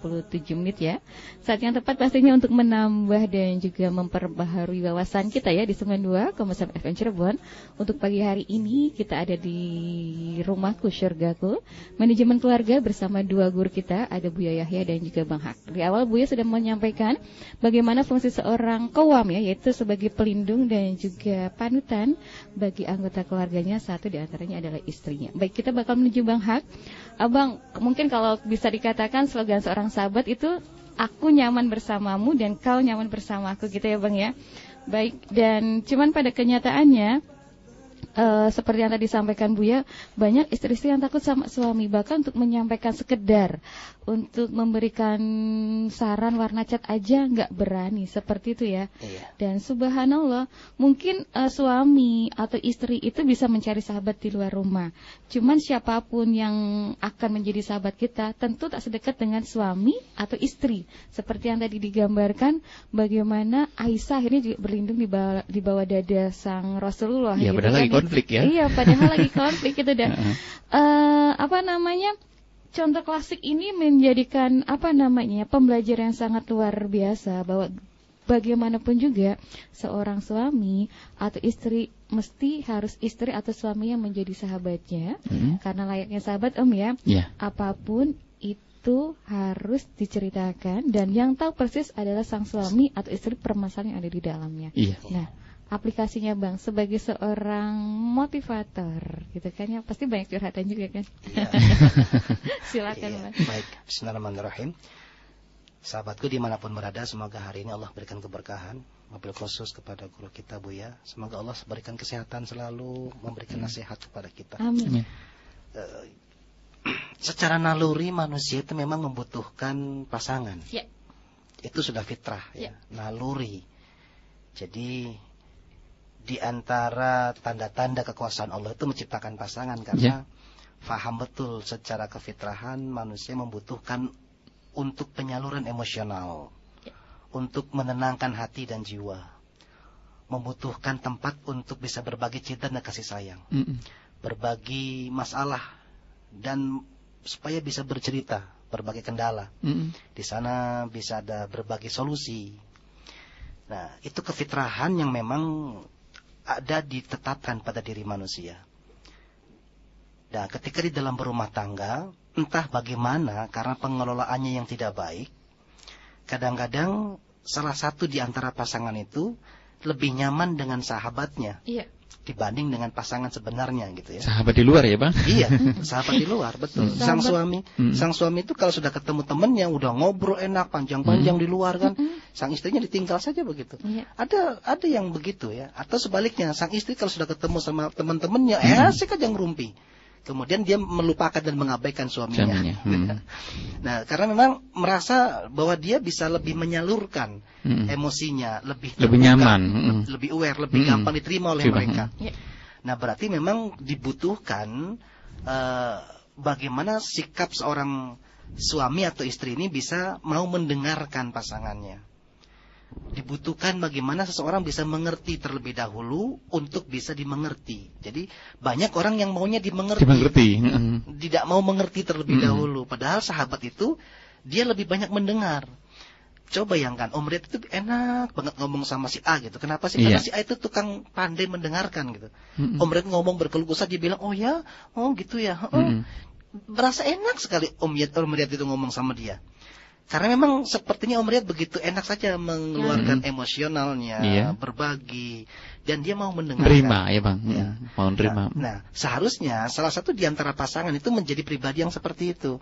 ya. Saat yang tepat pastinya untuk menambah dan juga memperbaharui wawasan kita ya di 92,9 FM Cirebon. Untuk pagi hari ini kita ada di Rumahku Syurgaku, manajemen keluarga bersama dua guru kita, ada Buya Yahya dan juga Bang Hak. Di awal Buya sudah menyampaikan bagaimana fungsi seorang qawwam ya, yaitu sebagai pelindung dan juga panutan bagi anggota keluarganya, satu diantaranya adalah istrinya. Baik, kita bakal menuju Bang Hak. Abang, mungkin kalau bisa dikatakan slogan seorang sahabat itu, aku nyaman bersamamu dan kau nyaman bersama aku gitu ya Bang ya. Baik, dan cuman pada kenyataannya seperti yang tadi disampaikan Buya, banyak istri-istri yang takut sama suami, bahkan untuk menyampaikan sekedar untuk memberikan saran warna cat aja nggak berani, seperti itu ya. Dan subhanallah, mungkin suami atau istri itu bisa mencari sahabat di luar rumah. Cuman siapapun yang akan menjadi sahabat kita tentu tak sedekat dengan suami atau istri. Seperti yang tadi digambarkan, bagaimana Aisyah akhirnya juga berlindung di bawah dada sang Rasulullah. Ya, padahal lagi konflik ya. Iya, padahal lagi konflik itu dah. Contoh klasik ini menjadikan pembelajaran yang sangat luar biasa, bahwa bagaimanapun juga seorang suami atau istri mesti harus istri atau suami yang menjadi sahabatnya. Karena layaknya sahabat Om ya. Apapun itu harus diceritakan, dan yang tahu persis adalah sang suami atau istri permasalahan yang ada di dalamnya. Nah, aplikasinya Bang sebagai seorang motivator gitu kan ya, pasti banyak curhatan juga kan. Silakan Bang. Baik, bismillahirrahmanirrahim. Sahabatku dimanapun berada, semoga hari ini Allah berikan keberkahan, mobil khusus kepada guru kita Buya. Semoga Allah berikan kesehatan selalu, memberikan nasihat kepada kita. Amin. Secara naluri manusia itu memang membutuhkan pasangan. Itu sudah fitrah ya, naluri. Jadi di antara tanda-tanda kekuasaan Allah itu menciptakan pasangan, karena faham betul secara kefitrahan manusia membutuhkan untuk penyaluran emosional, untuk menenangkan hati dan jiwa, membutuhkan tempat untuk bisa berbagi cinta dan kasih sayang, berbagi masalah, dan supaya bisa bercerita, berbagi kendala. Di sana bisa ada berbagi solusi. Nah, itu kefitrahan yang memang ada ditetapkan pada diri manusia. Nah, ketika di dalam berumah tangga, entah bagaimana karena pengelolaannya yang tidak baik, kadang-kadang salah satu di antara pasangan itu lebih nyaman dengan sahabatnya dibanding dengan pasangan sebenarnya gitu ya. Sahabat di luar ya, Bang? Iya, sahabat di luar, betul. Sang suami itu kalau sudah ketemu temannya udah ngobrol enak panjang-panjang di luar kan, sang istrinya ditinggal saja begitu. Ada yang begitu ya. Atau sebaliknya, sang istri kalau sudah ketemu sama teman-temannya asik aja ngerumpi. Kemudian dia melupakan dan mengabaikan suaminya. Nah, karena memang merasa bahwa dia bisa lebih menyalurkan emosinya, lebih nyaman, lebih aware, lebih gampang diterima oleh mereka. Nah, berarti memang dibutuhkan bagaimana sikap seorang suami atau istri ini bisa mau mendengarkan pasangannya. Dibutuhkan bagaimana seseorang bisa mengerti terlebih dahulu untuk bisa dimengerti. Jadi banyak orang yang maunya dimengerti. Tidak mau mengerti terlebih dahulu. Padahal sahabat itu dia lebih banyak mendengar. Coba bayangkan, Om Riyad itu enak banget ngomong sama si A gitu. Kenapa sih? Karena si A itu tukang pandai mendengarkan gitu. Om Riyad ngomong berkeluh kesah, dia bilang, oh ya, oh gitu ya. Berasa enak sekali Om Riyad itu ngomong sama dia. Karena memang sepertinya Om Riyad begitu enak saja mengeluarkan emosionalnya, berbagi, dan dia mau mendengarkan. Terima ya Bang, mau terima. Nah, seharusnya salah satu di antara pasangan itu menjadi pribadi yang seperti itu.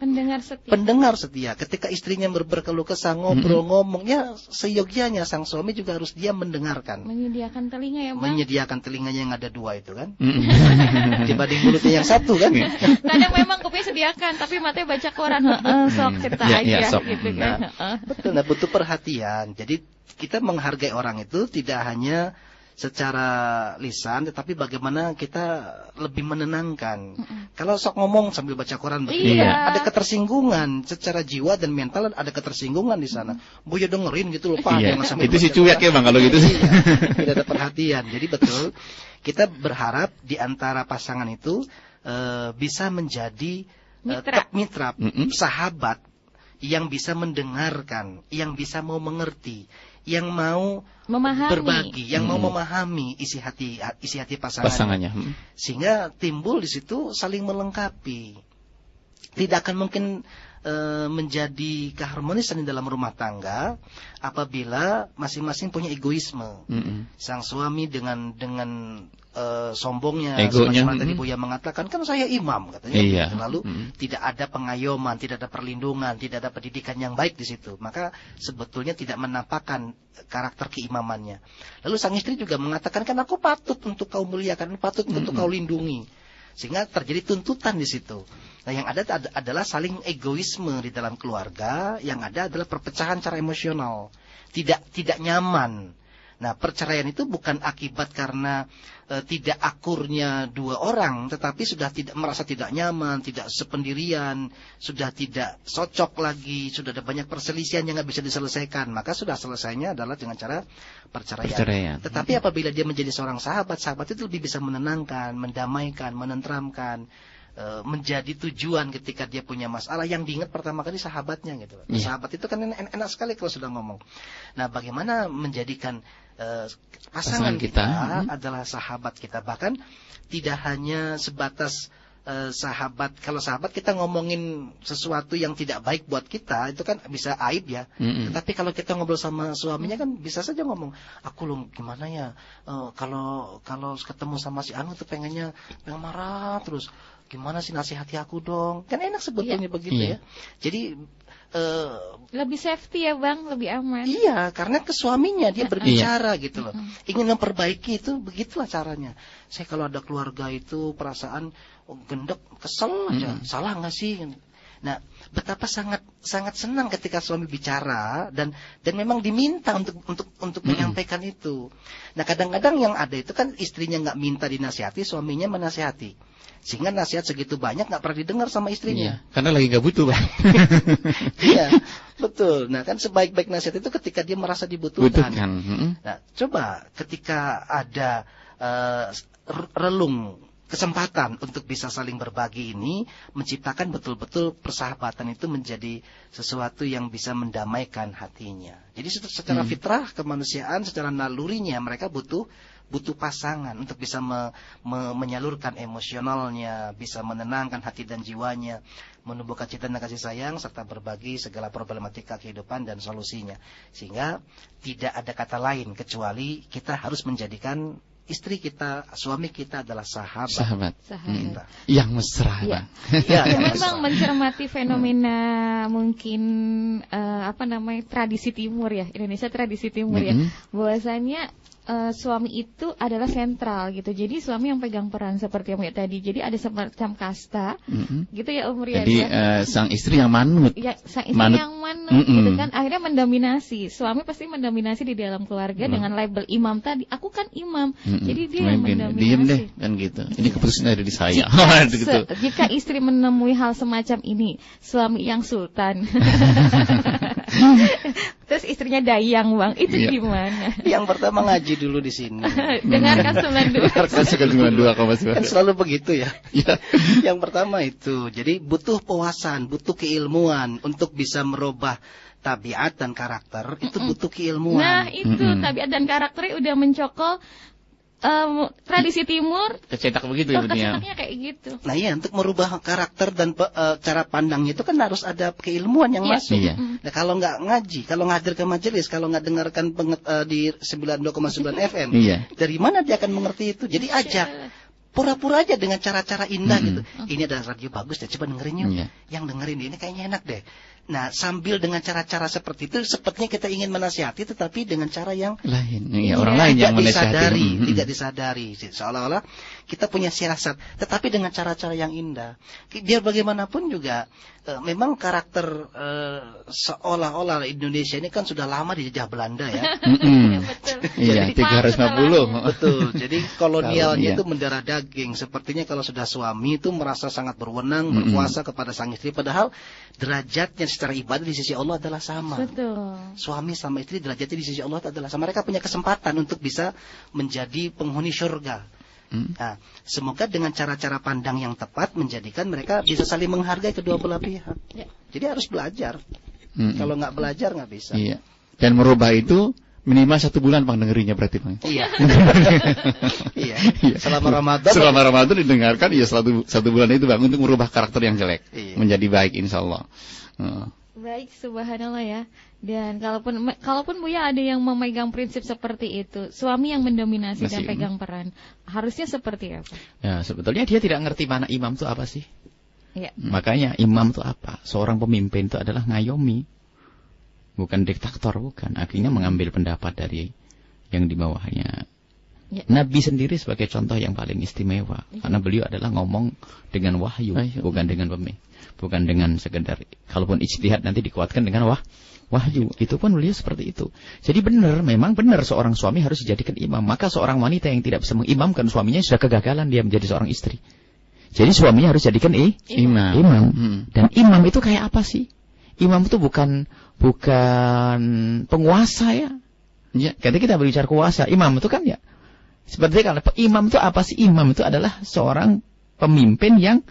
Pendengar setia. Ketika istrinya berkeluh kesah, ngobrol, ngomongnya, seyogianya sang suami juga harus dia mendengarkan. Menyediakan telinga ya Bang. Menyediakan telinganya yang ada dua itu kan. Dibanding mulutnya yang satu kan. Kadang memang kuping sediakan, tapi matanya baca koran. Sok cerita aja gitu. Betul, butuh perhatian. Jadi kita menghargai orang itu tidak hanya secara lisan, tetapi bagaimana kita lebih menenangkan. Kalau sok ngomong sambil baca koran begitu, ada ketersinggungan secara jiwa dan mental, ada ketersinggungan di sana. Buya dengerin gitu loh Pak. Itu si cuek ya Bang kalau gitu sih. Tidak ada perhatian. Jadi betul, kita berharap di antara pasangan itu bisa menjadi mitra, sahabat yang bisa mendengarkan, yang bisa mau mengerti, yang mau berbagi, yang mau memahami isi hati pasangannya. Sehingga timbul di situ saling melengkapi. Tidak akan mungkin menjadi keharmonisan di dalam rumah tangga apabila masing-masing punya egoisme. Sang suami dengan sombongnya, egonya, tadi Buya mengatakan kan saya imam katanya, lalu tidak ada pengayoman, tidak ada perlindungan, tidak ada pendidikan yang baik di situ, maka sebetulnya tidak menampakkan karakter keimamannya. Lalu sang istri juga mengatakan kan aku patut untuk kau muliakan, patut untuk kau lindungi, sehingga terjadi tuntutan di situ. Nah, yang ada adalah saling egoisme di dalam keluarga, yang ada adalah perpecahan secara emosional, tidak nyaman. Nah, perceraian itu bukan akibat karena tidak akurnya dua orang, tetapi sudah merasa tidak nyaman, tidak sependirian, sudah tidak cocok lagi, sudah ada banyak perselisihan yang nggak bisa diselesaikan, maka sudah selesainya adalah dengan cara perceraian. Tetapi apabila dia menjadi seorang sahabat itu lebih bisa menenangkan, mendamaikan, menenteramkan, menjadi tujuan ketika dia punya masalah yang diingat pertama kali sahabatnya gitu. Sahabat itu kan enak sekali kalau sudah ngomong. Nah, bagaimana menjadikan pasangan kita adalah sahabat kita, bahkan tidak hanya sebatas sahabat. Kalau sahabat kita ngomongin sesuatu yang tidak baik buat kita, itu kan bisa aib ya. Tetapi kalau kita ngobrol sama suaminya kan bisa saja ngomong, aku loh gimana ya, kalau ketemu sama si Anu tuh pengennya marah terus. Gimana sih nasihati aku dong? Kan enak sebetulnya begitu ya. Jadi lebih safety ya Bang, lebih aman. Iya, karena ke suaminya dia berbicara gitu loh. Ingin memperbaiki itu, begitulah caranya. Saya kalau ada keluarga itu perasaan gendek, kesel aja. Salah nggak sih? Nah, betapa sangat senang ketika suami bicara dan memang diminta untuk menyampaikan itu. Nah, kadang-kadang yang ada itu kan istrinya nggak minta dinasihati, suaminya menasihati. Sehingga nasihat segitu banyak nggak pernah didengar sama istrinya. Iya, karena lagi nggak butuh, Bang. Iya, betul. Nah, kan sebaik-baik nasihat itu ketika dia merasa dibutuhkan. Nah, coba ketika ada relung kesempatan untuk bisa saling berbagi ini, menciptakan betul-betul persahabatan itu menjadi sesuatu yang bisa mendamaikan hatinya. Jadi secara fitrah kemanusiaan, secara nalurinya mereka butuh pasangan untuk bisa menyalurkan emosionalnya, bisa menenangkan hati dan jiwanya, menumbuhkan cinta dan kasih sayang, serta berbagi segala problematika kehidupan dan solusinya. Sehingga tidak ada kata lain kecuali kita harus menjadikan istri kita, suami kita adalah sahabat. Kita. Yang mesra, ya. Bang. Ya, memang mencermati fenomena mungkin tradisi timur ya, Indonesia tradisi timur ya, bahwasanya suami itu adalah sentral gitu. Jadi suami yang pegang peran seperti yang tadi. Jadi ada semacam kasta gitu ya Om Riyad. Jadi sang istri yang manut. Ya, sang istri yang manut gitu kan. Akhirnya mendominasi. Suami pasti mendominasi di dalam keluarga dengan label imam tadi. Aku kan imam. Jadi dia yang mendominasi. Diam deh kan gitu. Ini keputusan dari saya. Jika istri menemui hal semacam ini, suami yang sultan. Terus istrinya dayang, Bang. Itu gimana? Yang pertama ngaji dulu di sini. Dengarkan 92. Kan selalu begitu ya. Yang pertama itu. Jadi butuh pewasan, butuh keilmuan untuk bisa merubah tabiat dan karakter. Itu butuh keilmuan. Nah, itu tabiat dan karakternya udah mencokol tradisi timur. Kecetak begitu ya. Kecetaknya kayak gitu. Nah iya, untuk merubah karakter dan cara pandangnya itu kan harus ada keilmuan yang masuk. Iya. Nah, kalau nggak ngaji, kalau nggak hadir ke majelis, kalau nggak dengarkan di 92,9 FM, dari mana dia akan mengerti itu? Jadi ajak. Pura-pura aja dengan cara-cara indah gitu. Ini ada radio bagus deh, coba dengerin yuk. Yang dengerin ini kayaknya enak deh. Nah, sambil dengan cara-cara seperti itu, sepertinya kita ingin menasihati, tetapi dengan cara yang lain. Orang lain yang menasihati. Tidak disadari. Seolah-olah kita punya siasat, tetapi dengan cara-cara yang indah. Biar bagaimanapun juga, memang karakter seolah-olah Indonesia ini kan sudah lama dijajah Belanda ya. Iya, 350. Betul. Jadi kolonialnya itu mendarah daging. Sepertinya kalau sudah suami itu merasa sangat berwenang, berkuasa kepada sang istri, padahal derajatnya secara ibadah di sisi Allah adalah sama. Betul. Suami sama istri derajatnya di sisi Allah adalah sama. Mereka punya kesempatan untuk bisa menjadi penghuni surga. Nah, semoga dengan cara-cara pandang yang tepat menjadikan mereka bisa saling menghargai kedua belah pihak. Jadi harus belajar. Kalau nggak belajar nggak bisa. Iya. Dan merubah itu minimal 1 bulan Bang dengerinnya berarti Bang. Iya. Iya. Selama Ramadan didengarkan ya 1 bulan itu Bang untuk merubah karakter yang jelek menjadi baik insyaallah. Baik, subhanallah ya. Dan kalaupun Buya ada yang memegang prinsip seperti itu, suami yang mendominasi dan pegang peran, harusnya seperti apa? Ya, sebetulnya dia tidak ngerti mana imam itu apa sih. Ya. Makanya imam itu apa? Seorang pemimpin itu adalah ngayomi. Bukan diktator, bukan. Akhirnya mengambil pendapat dari yang di bawahnya. Ya. Nabi sendiri sebagai contoh yang paling istimewa. Karena beliau adalah ngomong dengan wahyu. Bukan dengan bukan dengan sekedar, kalaupun ijtihad nanti dikuatkan dengan wahyu. Itu pun beliau seperti itu. Jadi memang benar seorang suami harus dijadikan imam. Maka seorang wanita yang tidak bisa mengimamkan suaminya sudah kegagalan dia menjadi seorang istri. Jadi suaminya harus jadikan imam. Dan imam itu kayak apa sih? Imam itu bukan penguasa ya. Ketika kita berbicara kuasa, imam itu kan ya. Seperti kalau imam itu apa sih? Imam itu adalah seorang pemimpin yang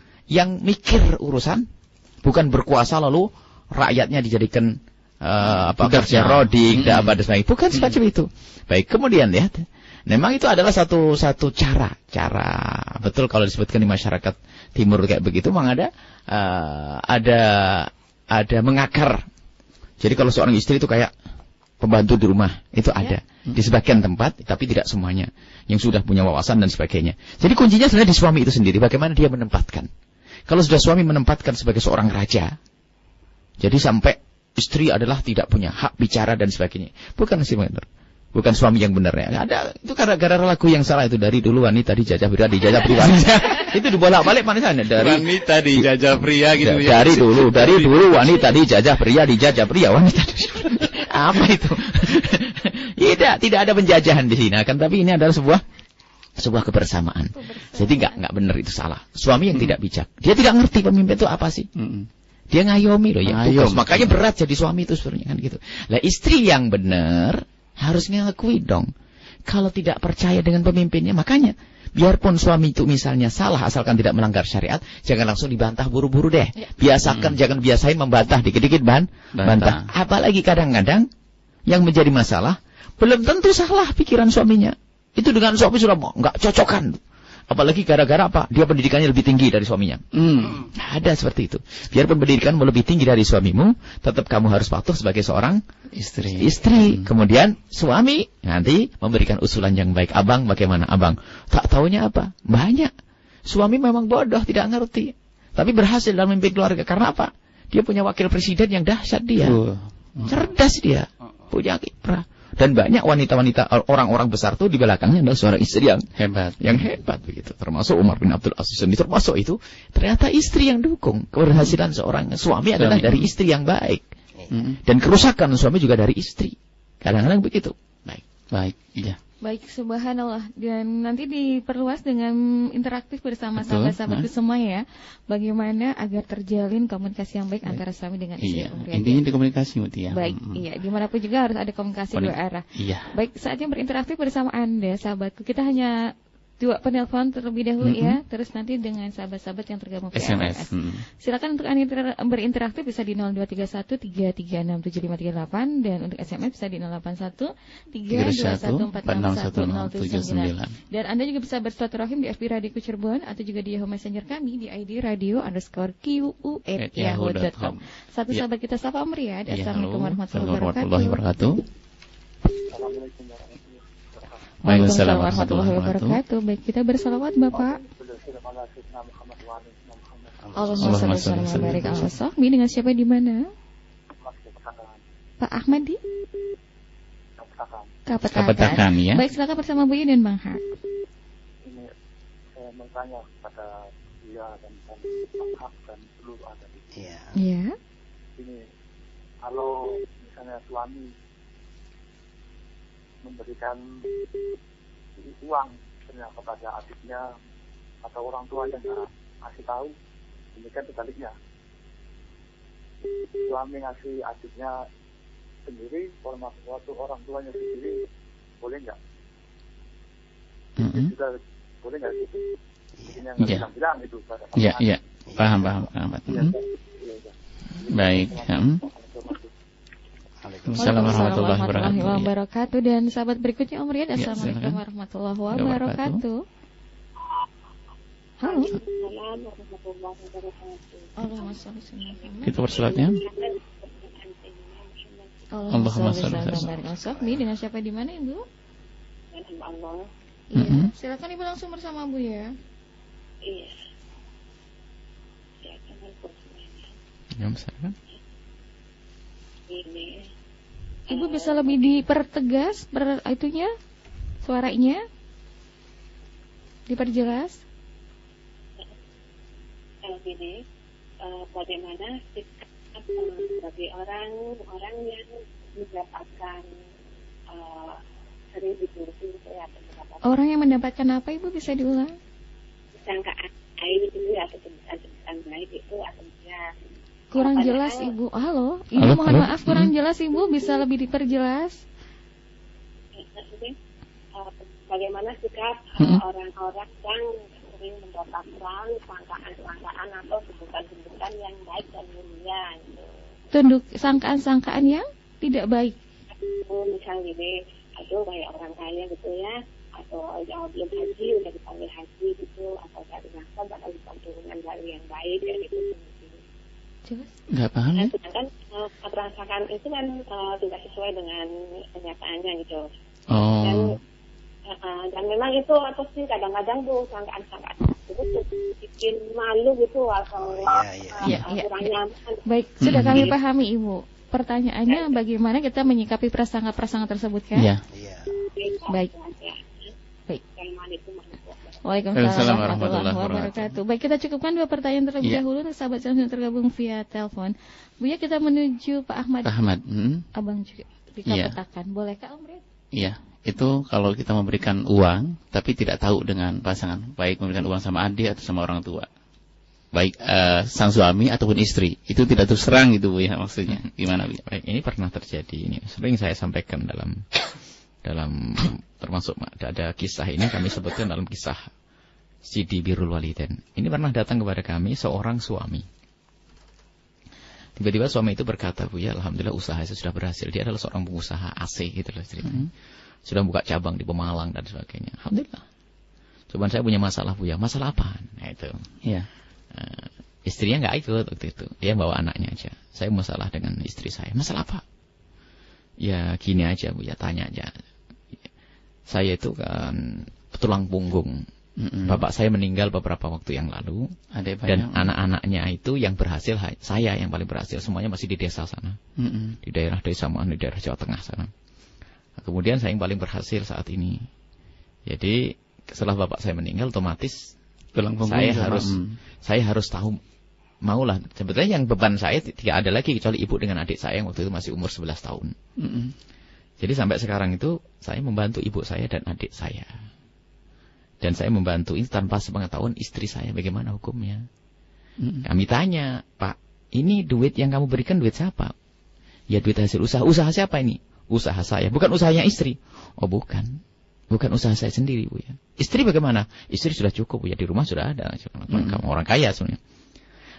mikir urusan, bukan berkuasa lalu rakyatnya dijadikan kerja rodik, dan sebagainya. Bukan semacam itu. Baik, kemudian ya, memang itu adalah satu cara betul kalau disebutkan di masyarakat timur kayak begitu, memang ada mengakar. Jadi kalau seorang istri itu kayak pembantu di rumah, itu ada di sebagian tempat, tapi tidak semuanya yang sudah punya wawasan dan sebagainya. Jadi kuncinya sebenarnya di suami itu sendiri, bagaimana dia menempatkan. Kalau sudah suami menempatkan sebagai seorang raja, jadi sampai istri adalah tidak punya hak bicara dan sebagainya, bukan sih benar. Bukan suami yang benar ya. Ada itu gara-gara lagu yang salah itu, dari dulu wanita dijajah pria, dijajah pria. Itu dibolak-balik manisannya dari wanita dijajah pria gitu ya. Dari dulu wanita dijajah pria, dijajah pria wanita. Apa itu? Tidak ada penjajahan di sini. Kan tapi ini adalah sebuah kebersamaan. Jadi enggak benar, itu salah. Suami yang tidak bijak. Dia tidak ngerti pemimpin itu apa sih. Dia ngayomi loh ya. Makanya berat jadi suami itu sebenarnya kan gitu. Lah istri yang benar harus ngakui dong. Kalau tidak percaya dengan pemimpinnya, makanya biarpun suami itu misalnya salah asalkan tidak melanggar syariat, jangan langsung dibantah buru-buru deh. Biasakan, jangan biasain membantah dikit-dikit bantah. Apalagi kadang-kadang yang menjadi masalah belum tentu salah pikiran suaminya. Itu dengan suami sudah enggak cocokan. Apalagi gara-gara apa? Dia pendidikannya lebih tinggi dari suaminya. Ada seperti itu. Biarpun pendidikanmu lebih tinggi dari suamimu, tetap kamu harus patuh sebagai seorang istri. Kemudian suami nanti memberikan usulan yang baik. Abang, bagaimana abang? Tak taunya apa? Banyak. Suami memang bodoh, tidak ngerti. Tapi berhasil dalam memimpin keluarga. Karena apa? Dia punya wakil presiden yang dahsyat dia. Cerdas dia. Punya kiprah. Dan banyak wanita-wanita, orang-orang besar tuh di belakangnya adalah seorang istri yang hebat begitu. Termasuk Umar bin Abdul Aziz, termasuk itu ternyata istri yang dukung. Keberhasilan seorang suami adalah dari istri yang baik. Dan kerusakan suami juga dari istri. Kadang-kadang begitu. Baik, iya. Baik, subhanallah. Dan nanti diperluas dengan interaktif bersama sahabat-sahabatku semua ya. Bagaimana agar terjalin komunikasi yang baik antara suami dengan istri. Intinya di komunikasi, Muti ya. Baik, dimanapun juga harus ada komunikasi dua arah. Baik, saatnya berinteraktif bersama Anda, sahabatku. Kita hanya 2 penelpon terlebih dahulu ya. Terus nanti dengan sahabat-sahabat yang tergabung SMS. Silakan untuk Anda berinteraktif bisa di 0231336758 dan untuk SMS bisa di 081321461079. Dan Anda juga bisa bersilaturahim di FB Radio Cirebon atau juga di Yahoo Messenger kami di ID radio_QU@yahoo.com. Satu sahabat kita sapa Om Riyad. Assalamualaikum warahmatullahi wabarakatuh. Waalaikumsalam warahmatullahi wabarakatuh. Baik, kita bersalawat Bapak. Allahumma shalli wa barik ala sahbi. Dengan siapa di mana? Pak Ahmad di Kapetakan ya. Baik, silakan bersama Bu dan Bang Hak. Ini saya mau tanya kepada Buya dan Bang Hak dan seluruh ada di sini. Iya. Ini kalau misalnya suami memberikan uang kepada adiknya atau orang tua yang ngasih tahu, demikian sebaliknya. Suami ngasih adiknya sendiri, waktu orang tuanya sendiri, boleh nggak? Juga boleh nggak gitu? Ini yang bilang itu pada Iya, paham. Baik. Assalamualaikum warahmatullahi wabarakatuh. Dan sahabat berikutnya Om Riyad. Assalamualaikum warahmatullahi wabarakatuh. Halo. Allahumma shalli ala Muhammad. Kita bersolatnya. Allahumma shalli ala Muhammad. Dengan siapa di mana Ibu? Iya. Silakan Ibu langsung bersama Bu ya. Iya. Ya, misalkan. Ibu bisa lebih dipertegas itunya, suaranya diperjelas. Gini, bagaimana sikap bagi orang yang mendapatkan sering dikursi ya, orang yang mendapatkan apa Ibu bisa diulang? Sangkaan baik itu atau sangkaan baik itu atau ya. Kurang jelas Ibu. Halo, Ibu mohon maaf kurang jelas Ibu, bisa lebih diperjelas. Bagaimana sikap orang-orang yang sering mendapatkan sangkaan-sangkaan atau sebutan-sebutan yang baik dan mulia gitu. Sangkaan-sangkaan yang tidak baik. Misalnya gini, aduh kayak orang kaya gitu ya, atau yang belum haji udah dipanggil haji gitu, atau dari nasab bakal dipanggil dengan dari yang baik ya gitu. Nggak paham ya? Sedangkan perasaan itu kan tidak sesuai dengan kenyataannya gitu. Dan memang itu atau sih kadang-kadang tuh sangkaan-sangkaan itu bikin malu gitu atau kurang nyaman. Baik, sudah kami pahami Ibu. Pertanyaannya bagaimana kita menyikapi prasangka-prasangka tersebut kan? Iya. Baik. Baik. Waalaikumsalam warahmatullahi wabarakatuh. Baik, kita cukupkan 2 pertanyaan terlebih dahulu. Sahabat yang tergabung via telepon. Buya, kita menuju Pak Ahmad. Abang juga dikatakan. Bolehkah Om Red? Iya. Itu kalau kita memberikan uang tapi tidak tahu dengan pasangan, baik memberikan uang sama adik atau sama orang tua, baik sang suami ataupun istri, itu tidak terus serang gitu Bu ya, maksudnya gimana Bu? Baik, ini pernah terjadi, ini sering saya sampaikan dalam termasuk ada kisah ini kami sebutkan dalam kisah Sidi Birrul Walidain. Ini pernah datang kepada kami seorang suami. Tiba-tiba suami itu berkata, Bu ya, alhamdulillah usaha saya sudah berhasil. Dia adalah seorang pengusaha AC gitu loh ceritanya. Sudah buka cabang di Pemalang dan sebagainya. Alhamdulillah. Cuman saya punya masalah Bu ya. Masalah apa? Nah itu. Iya. Istrinya nggak ikut waktu itu. Dia bawa anaknya aja. Saya masalah dengan istri saya. Masalah apa? Ya gini aja Bu ya, tanya aja. Saya itu kan tulang punggung. Bapak saya meninggal beberapa waktu yang lalu. Dan anak-anaknya itu yang berhasil, saya yang paling berhasil. Semuanya masih di desa sana. Di daerah desa mana, di daerah Jawa Tengah sana. Nah, kemudian saya yang paling berhasil saat ini. Jadi setelah bapak saya meninggal, otomatis saya harus tahu, maulah. Sebetulnya yang beban saya tidak ada lagi kecuali ibu dengan adik saya yang waktu itu masih umur 11 tahun. Jadi sampai sekarang itu saya membantu ibu saya dan adik saya. Dan saya membantu ini tanpa sepengetahuan istri saya, bagaimana hukumnya. Kami tanya, Pak, ini duit yang kamu berikan duit siapa? Ya duit hasil usaha. Usaha siapa ini? Usaha saya, bukan usahanya istri. Oh bukan. Bukan usaha saya sendiri Bu ya. Istri bagaimana? Istri sudah cukup Bu ya, di rumah sudah ada. Orang kaya sebenarnya.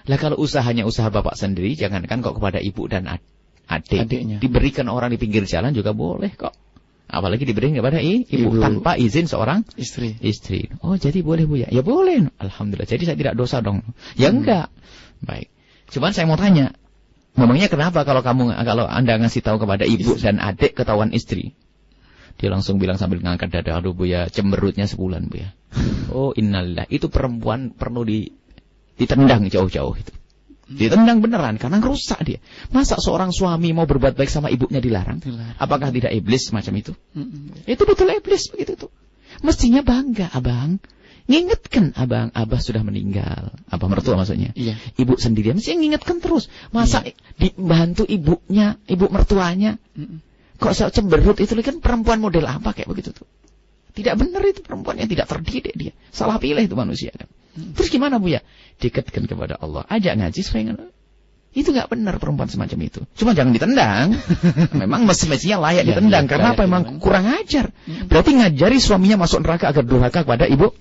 Lah kalau usahanya usaha bapak sendiri, jangankan kok kepada ibu dan adiknya. Diberikan orang di pinggir jalan juga boleh kok. Apalagi diberikan kepada ibu tanpa izin seorang istri. Oh jadi boleh Bu ya? Ya boleh. Alhamdulillah. Jadi saya tidak dosa dong. Ya enggak. Baik. Cuman saya mau tanya, memangnya kenapa kalau Anda ngasih tahu kepada ibu dan adik ketahuan istri? Dia langsung bilang sambil ngangkat dada, aduh Bu ya, cemberutnya sebulan Bu ya. Oh innalillah, itu perempuan perlu ditendang jauh-jauh itu. Ditendang beneran karena rusak dia. Masa seorang suami mau berbuat baik sama ibunya dilarang? Apakah tidak iblis semacam itu? Itu betul iblis begitu tuh. Mestinya bangga abang. Ngingetkan abah sudah meninggal. Abah mertua maksudnya. Iya. Ibu sendirian mesti ngingetkan terus. Masa dibantu ibunya, ibu mertuanya. Kok cemberut itu kan perempuan model apa kayak begitu tuh. Tidak benar itu perempuan yang tidak terdidik dia. Salah pilih itu manusia kan. Terus gimana Bu ya? Dekatkan kepada Allah. Ajak ngaji supaya itu nggak benar perempuan semacam itu. Cuma jangan ditendang. Memang mestinya layak ditendang. Karena apa? Memang kurang ajar. Berarti ngajari suaminya masuk neraka agar durhaka kepada ibu.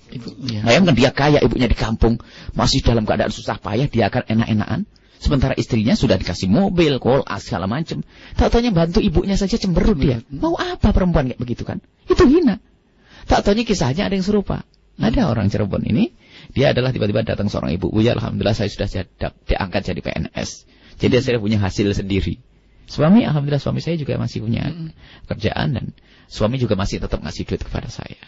Bayangkan dia kaya, ibunya di kampung, masih dalam keadaan susah payah, dia akan enak-enakan. Sementara istrinya sudah dikasih mobil, kolas, segala macam. Tak-taunya bantu ibunya saja cemberut dia. Mau apa perempuan kayak begitu kan? Itu hina. Tak-taunya kisahnya ada yang serupa. Ada orang Cirebon ini, dia adalah tiba-tiba datang seorang ibu. Ya alhamdulillah saya sudah diangkat jadi PNS. Jadi saya punya hasil sendiri. Suami, alhamdulillah suami saya juga masih punya kerjaan dan suami juga masih tetap ngasih duit kepada saya.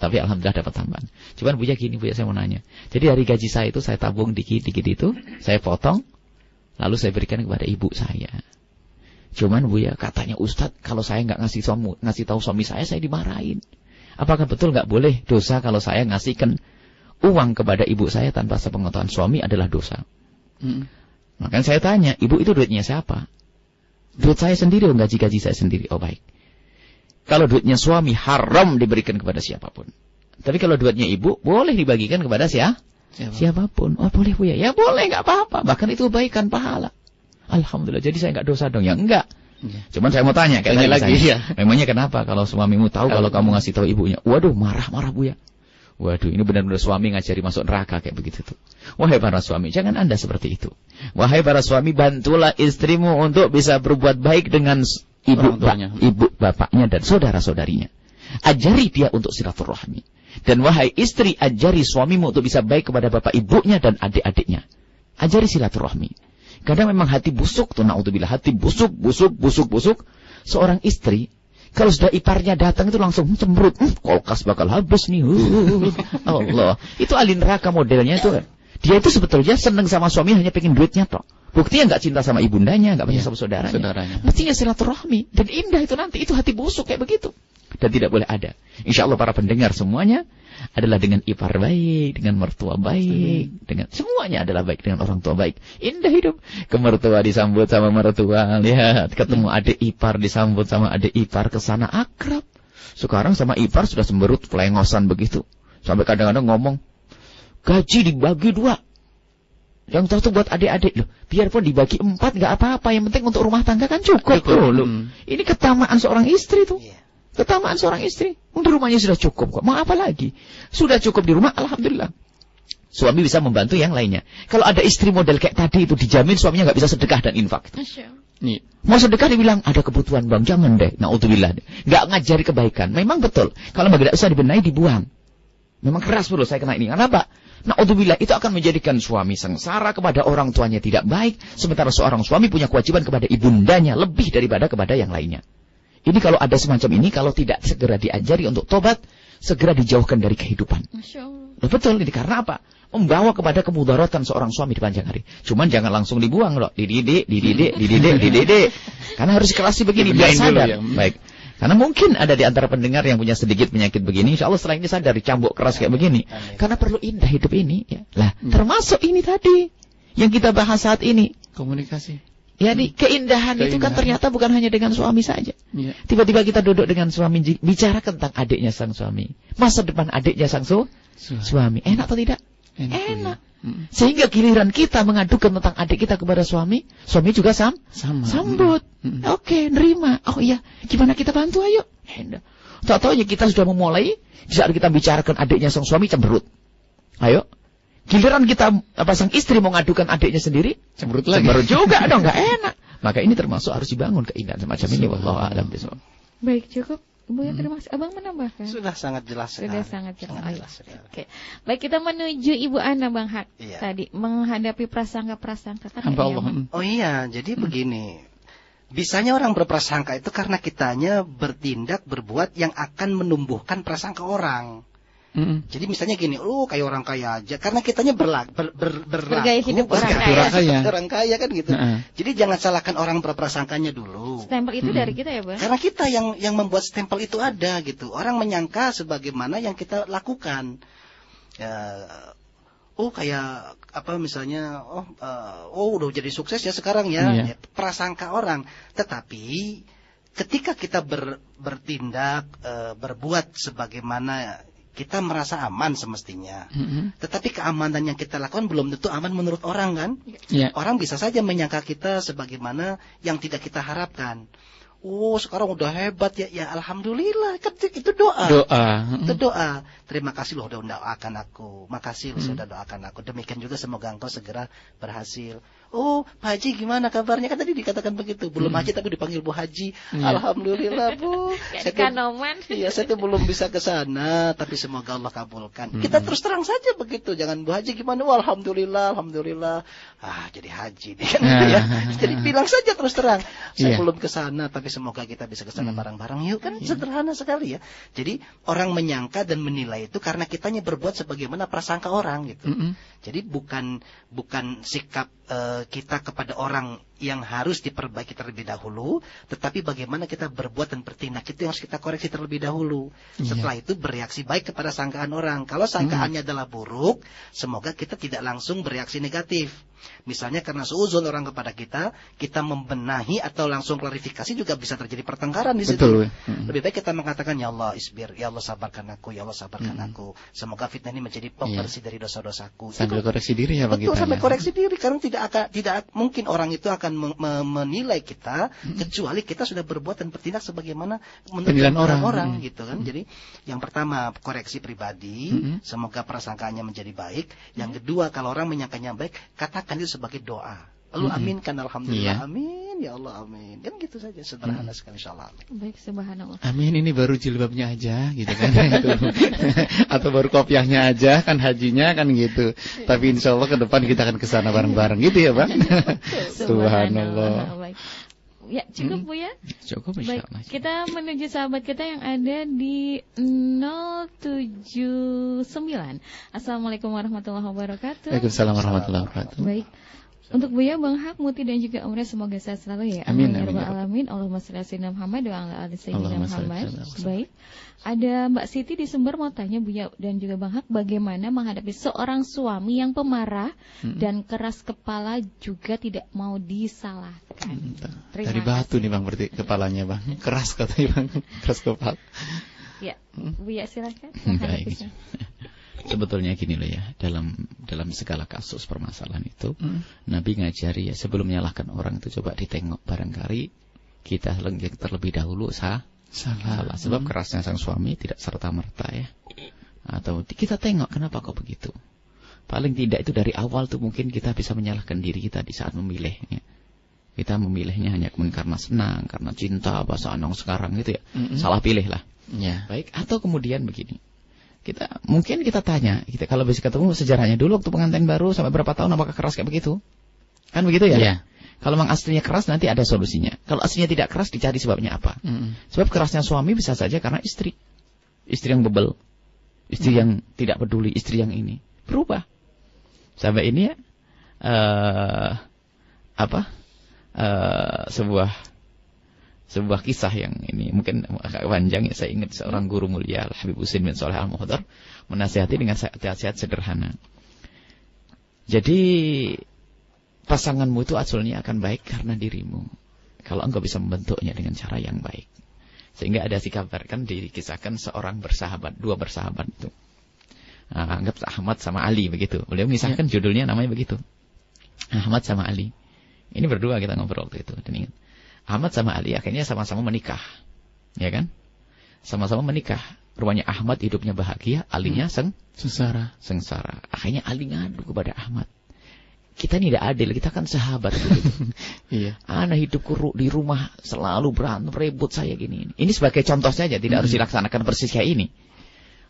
Tapi alhamdulillah dapat tambahan. Cuman Bu ya gini Bu ya, saya mau nanya. Jadi dari gaji saya itu saya tabung dikit-dikit itu, saya potong, lalu saya berikan kepada ibu saya. Cuman Bu ya katanya Ustadz, kalau saya nggak ngasih tahu suami saya dimarahin. Apakah betul nggak boleh dosa kalau saya ngasihkan uang kepada ibu saya tanpa sepengetahuan suami adalah dosa? Makanya saya tanya, ibu itu duitnya siapa? Duit saya sendiri, gaji saya sendiri. Oh baik. Kalau duitnya suami haram diberikan kepada siapapun. Tapi kalau duitnya ibu boleh dibagikan kepada siapapun. Oh boleh Bu ya? Ya boleh, nggak apa-apa. Bahkan itu kebaikan pahala. Alhamdulillah. Jadi saya nggak dosa dong? Ya enggak. Cuman saya mau tanya lagi. Memangnya kenapa kalau suamimu tahu kalau kamu ngasih tahu ibunya? Waduh, marah-marah Bu ya. Waduh, ini benar-benar suami ngajari masuk neraka kayak begitu tuh. Wahai para suami, jangan Anda seperti itu. Wahai para suami, bantulah istrimu untuk bisa berbuat baik dengan ibu bapaknya dan saudara-saudarinya. Ajari dia untuk silaturahmi. Dan wahai istri, ajari suamimu untuk bisa baik kepada bapak ibunya dan adik-adiknya. Ajari silaturahmi. Kadang memang hati busuk tuh, naudzubillah, hati busuk. Seorang istri kalau sudah iparnya datang itu langsung cemberut, kulkas bakal habis nih. Allah, itu ahli neraka modelnya itu. Dia itu sebetulnya senang sama suami hanya pengen duitnya toh. Buktinya nggak cinta sama ibundanya, nggak punya sama saudaranya. Mestinya silaturahmi. Dan indah itu nanti, itu hati busuk kayak begitu. Dan tidak boleh ada. Insya Allah para pendengar semuanya adalah dengan ipar baik, dengan mertua baik, dengan semuanya adalah baik, dengan orang tua baik. Indah hidup. Ke mertua disambut sama mertua, lihat. Ketemu adik ipar disambut sama adik ipar, kesana akrab. Sekarang sama ipar sudah semberut pelengosan begitu. Sampai kadang-kadang ngomong, gaji dibagi 2. Yang satu buat adik-adik loh. Biarpun dibagi 4 nggak apa-apa. Yang penting untuk rumah tangga kan cukup. Ini ketamaan seorang istri tuh. Ketamaan seorang istri. Untuk rumahnya sudah cukup kok. Mau apa lagi? Sudah cukup di rumah, alhamdulillah. Suami bisa membantu yang lainnya. Kalau ada istri model kayak tadi itu dijamin suaminya nggak bisa sedekah dan infak. Mau sedekah dibilang ada kebutuhan bang, jangan deh. Na'udzubillah. Nggak ngajari kebaikan. Memang betul. Kalau tidak usah dibenahi dibuang. Memang keras dulu saya kena ini. Kenapa? Na'udzubillah, itu akan menjadikan suami sengsara kepada orang tuanya tidak baik. Sementara seorang suami punya kewajiban kepada ibundanya lebih daripada kepada yang lainnya. Ini kalau ada semacam ini, kalau tidak segera diajari untuk tobat, segera dijauhkan dari kehidupan. Masya Allah. Betul, ini karena apa? Membawa kepada kemudaratan seorang suami di panjang hari. Cuman jangan langsung dibuang loh. Dididik. Karena harus dikasih begini, biar sadar. Baik. Karena mungkin ada di antara pendengar yang punya sedikit penyakit begini. Insya Allah setelah ini sadar dicambuk keras kayak begini. Karena perlu indah hidup ini. Ya. Lah, termasuk ini tadi yang kita bahas saat ini. Komunikasi. Ya, keindahan itu kan ternyata bukan hanya dengan suami saja. Tiba-tiba kita duduk dengan suami, bicara tentang adiknya sang suami. Masa depan adiknya sang suami. Enak atau tidak? Enak. Sehingga giliran kita mengadukan tentang adik kita kepada suami juga sambut. Oke, nerima. Oh iya, gimana kita bantu, ayo. Tak-taunya kita sudah memulai, di saat kita bicarakan adiknya sang suami cemberut. Ayo. Giliran kita sang istri mau ngadukan adiknya sendiri, cemberut juga dong, nggak enak. Maka ini termasuk harus dibangun keindahan semacam ini. Wallahu a'lam bishawab. Baik, cukup. Ibu ya, terima kasih. Abang menambahkan? Sudah sangat jelas sekali. Sudah sangat jelas. Oke. Baik, kita menuju Ibu Ana, Bang Hak. Tadi menghadapi prasangka-prasangka kan Allah. Oh iya, jadi begini. Bisanya orang berprasangka itu karena kitanya bertindak, berbuat yang akan menumbuhkan prasangka orang. Jadi misalnya gini, kayak orang kaya aja, karena kitanya bergaya hidup orang kaya kan gitu. Jadi jangan salahkan orang berprasangkanya dulu. Stempel itu dari kita ya, Bang? Karena kita yang membuat stempel itu ada gitu. Orang menyangka sebagaimana yang kita lakukan. Kayak apa misalnya, udah jadi sukses ya sekarang ya. Prasangka orang. Tetapi ketika kita bertindak, berbuat sebagaimana kita merasa aman semestinya. Tetapi keamanan yang kita lakukan belum tentu aman menurut orang kan. Orang bisa saja menyangka kita sebagaimana yang tidak kita harapkan. Sekarang udah hebat ya. Ya alhamdulillah, itu doa. Itu doa. Terima kasih loh udah mendoakan aku. Makasih loh sudah doakan aku. Demikian juga semoga engkau segera berhasil. Pak Haji gimana kabarnya? Kan tadi dikatakan begitu. Belum haji tapi dipanggil Bu Haji. Alhamdulillah Bu. Saya tuh belum bisa ke sana, tapi semoga Allah kabulkan. Kita terus terang saja begitu. Jangan Bu Haji gimana? Alhamdulillah. Jadi haji nih kan gitu ya. Jadi bilang saja terus terang. Saya belum ke sana, tapi semoga kita bisa ke sana bareng-bareng. Yuk kan sederhana sekali ya. Jadi orang menyangka dan menilai itu karena kitanya berbuat sebagaimana prasangka orang gitu. Jadi bukan sikap kita kepada orang yang harus diperbaiki terlebih dahulu, tetapi bagaimana kita berbuat dan bertindak itu yang harus kita koreksi terlebih dahulu. Setelah itu bereaksi baik kepada sangkaan orang. Kalau sangkaannya adalah buruk, semoga kita tidak langsung bereaksi negatif. Misalnya karena suuzon orang kepada kita membenahi atau langsung klarifikasi juga bisa terjadi pertengkaran di situ. Lebih baik kita mengatakan, ya Allah isbir, ya Allah sabarkan aku, ya Allah sabarkan aku. Semoga fitnah ini menjadi pembersih dari dosa-dosaku. Sambil koreksi diri ya Bang. Betul, sampai koreksi diri, karena tidak mungkin orang itu akan menilai kita kecuali kita sudah berbuat dan bertindak sebagaimana menurut orang gitu kan. Jadi yang pertama koreksi pribadi, semoga prasangkanya menjadi baik. Yang kedua, kalau orang menyangkanya baik, katakan itu sebagai doa. Lalu aminkan, alhamdulillah, amin, ya Allah, amin. Kan gitu saja, sederhana sekali, insyaallah. Baik, subhanallah. Amin, ini baru jilbabnya aja, gitu kan. Atau baru kopiahnya aja, kan hajinya, kan gitu. Tapi insya Allah ke depan kita akan kesana bareng-bareng, gitu ya Bang. Subhanallah. Ya, cukup Bu ya? Cukup, baik, kita menuju sahabat kita yang ada di 079. Assalamualaikum warahmatullahi wabarakatuh. Waalaikumsalam warahmatullahi wabarakatuh. Baik. Untuk Buya, Bang Hak, Muti dan juga Umrah semoga sehat selalu ya. Amin. Alamin. Allahumma shalli ala sayyidina Muhammad wa ala ali sayyidina Muhammad. Baik. Ada Mbak Siti di Sumber mau tanya Buya dan juga Bang Hak, bagaimana menghadapi seorang suami yang pemarah dan keras kepala juga tidak mau disalahkan. Dari batu nih Bang, berarti kepalanya Bang. Keras katanya Bang, keras kepala. Ya, Buya silakan. Baik. Sebetulnya gini loh ya, dalam segala kasus permasalahan itu, Nabi ngajari ya sebelum menyalahkan orang itu coba ditengok barangkali kita terlebih dahulu salah. Sebab kerasnya sang suami tidak serta-merta ya. Atau kita tengok kenapa kok begitu. Paling tidak itu dari awal tuh mungkin kita bisa menyalahkan diri kita di saat memilihnya. Kita memilihnya hanya karena senang, karena cinta, bahasa anong sekarang gitu ya. Salah pilih lah. Ya. Baik, atau kemudian begini. Mungkin kita tanya, kalau bisa ketemu sejarahnya dulu waktu pengantin baru sampai berapa tahun apakah keras kayak begitu? Kan begitu ya? Yeah. Kalau memang aslinya keras nanti ada solusinya. Kalau aslinya tidak keras dicari sebabnya apa? Sebab kerasnya suami bisa saja karena istri yang bebel, istri yang tidak peduli, istri yang ini berubah. Sampai ini ya sebuah kisah yang ini mungkin agak panjang ya. Saya ingat seorang guru mulia Habib Husin bin Shalih Al-Muhdar menasihati dengan nasihat sederhana. Jadi pasanganmu itu asalnya akan baik karena dirimu, kalau engkau bisa membentuknya dengan cara yang baik. Sehingga ada dikabarkan dikisahkan dua bersahabat itu. Anggap Ahmad sama Ali begitu. Beliau mengisahkan judulnya namanya begitu. Ahmad sama Ali. Ini berdua kita ngobrol waktu itu. Dan ingat, Ahmad sama Ali akhirnya sama-sama menikah. Ya kan? Sama-sama menikah. Rupanya Ahmad hidupnya bahagia, Alinya sengsara. Akhirnya Ali ngadu kepada Ahmad. Kita ini tidak adil, kita kan sahabat gitu. Iya. Ana hidupku di rumah selalu berantem, ribut saya gini. Ini sebagai contoh saja, tidak harus dilaksanakan persis kayak ini.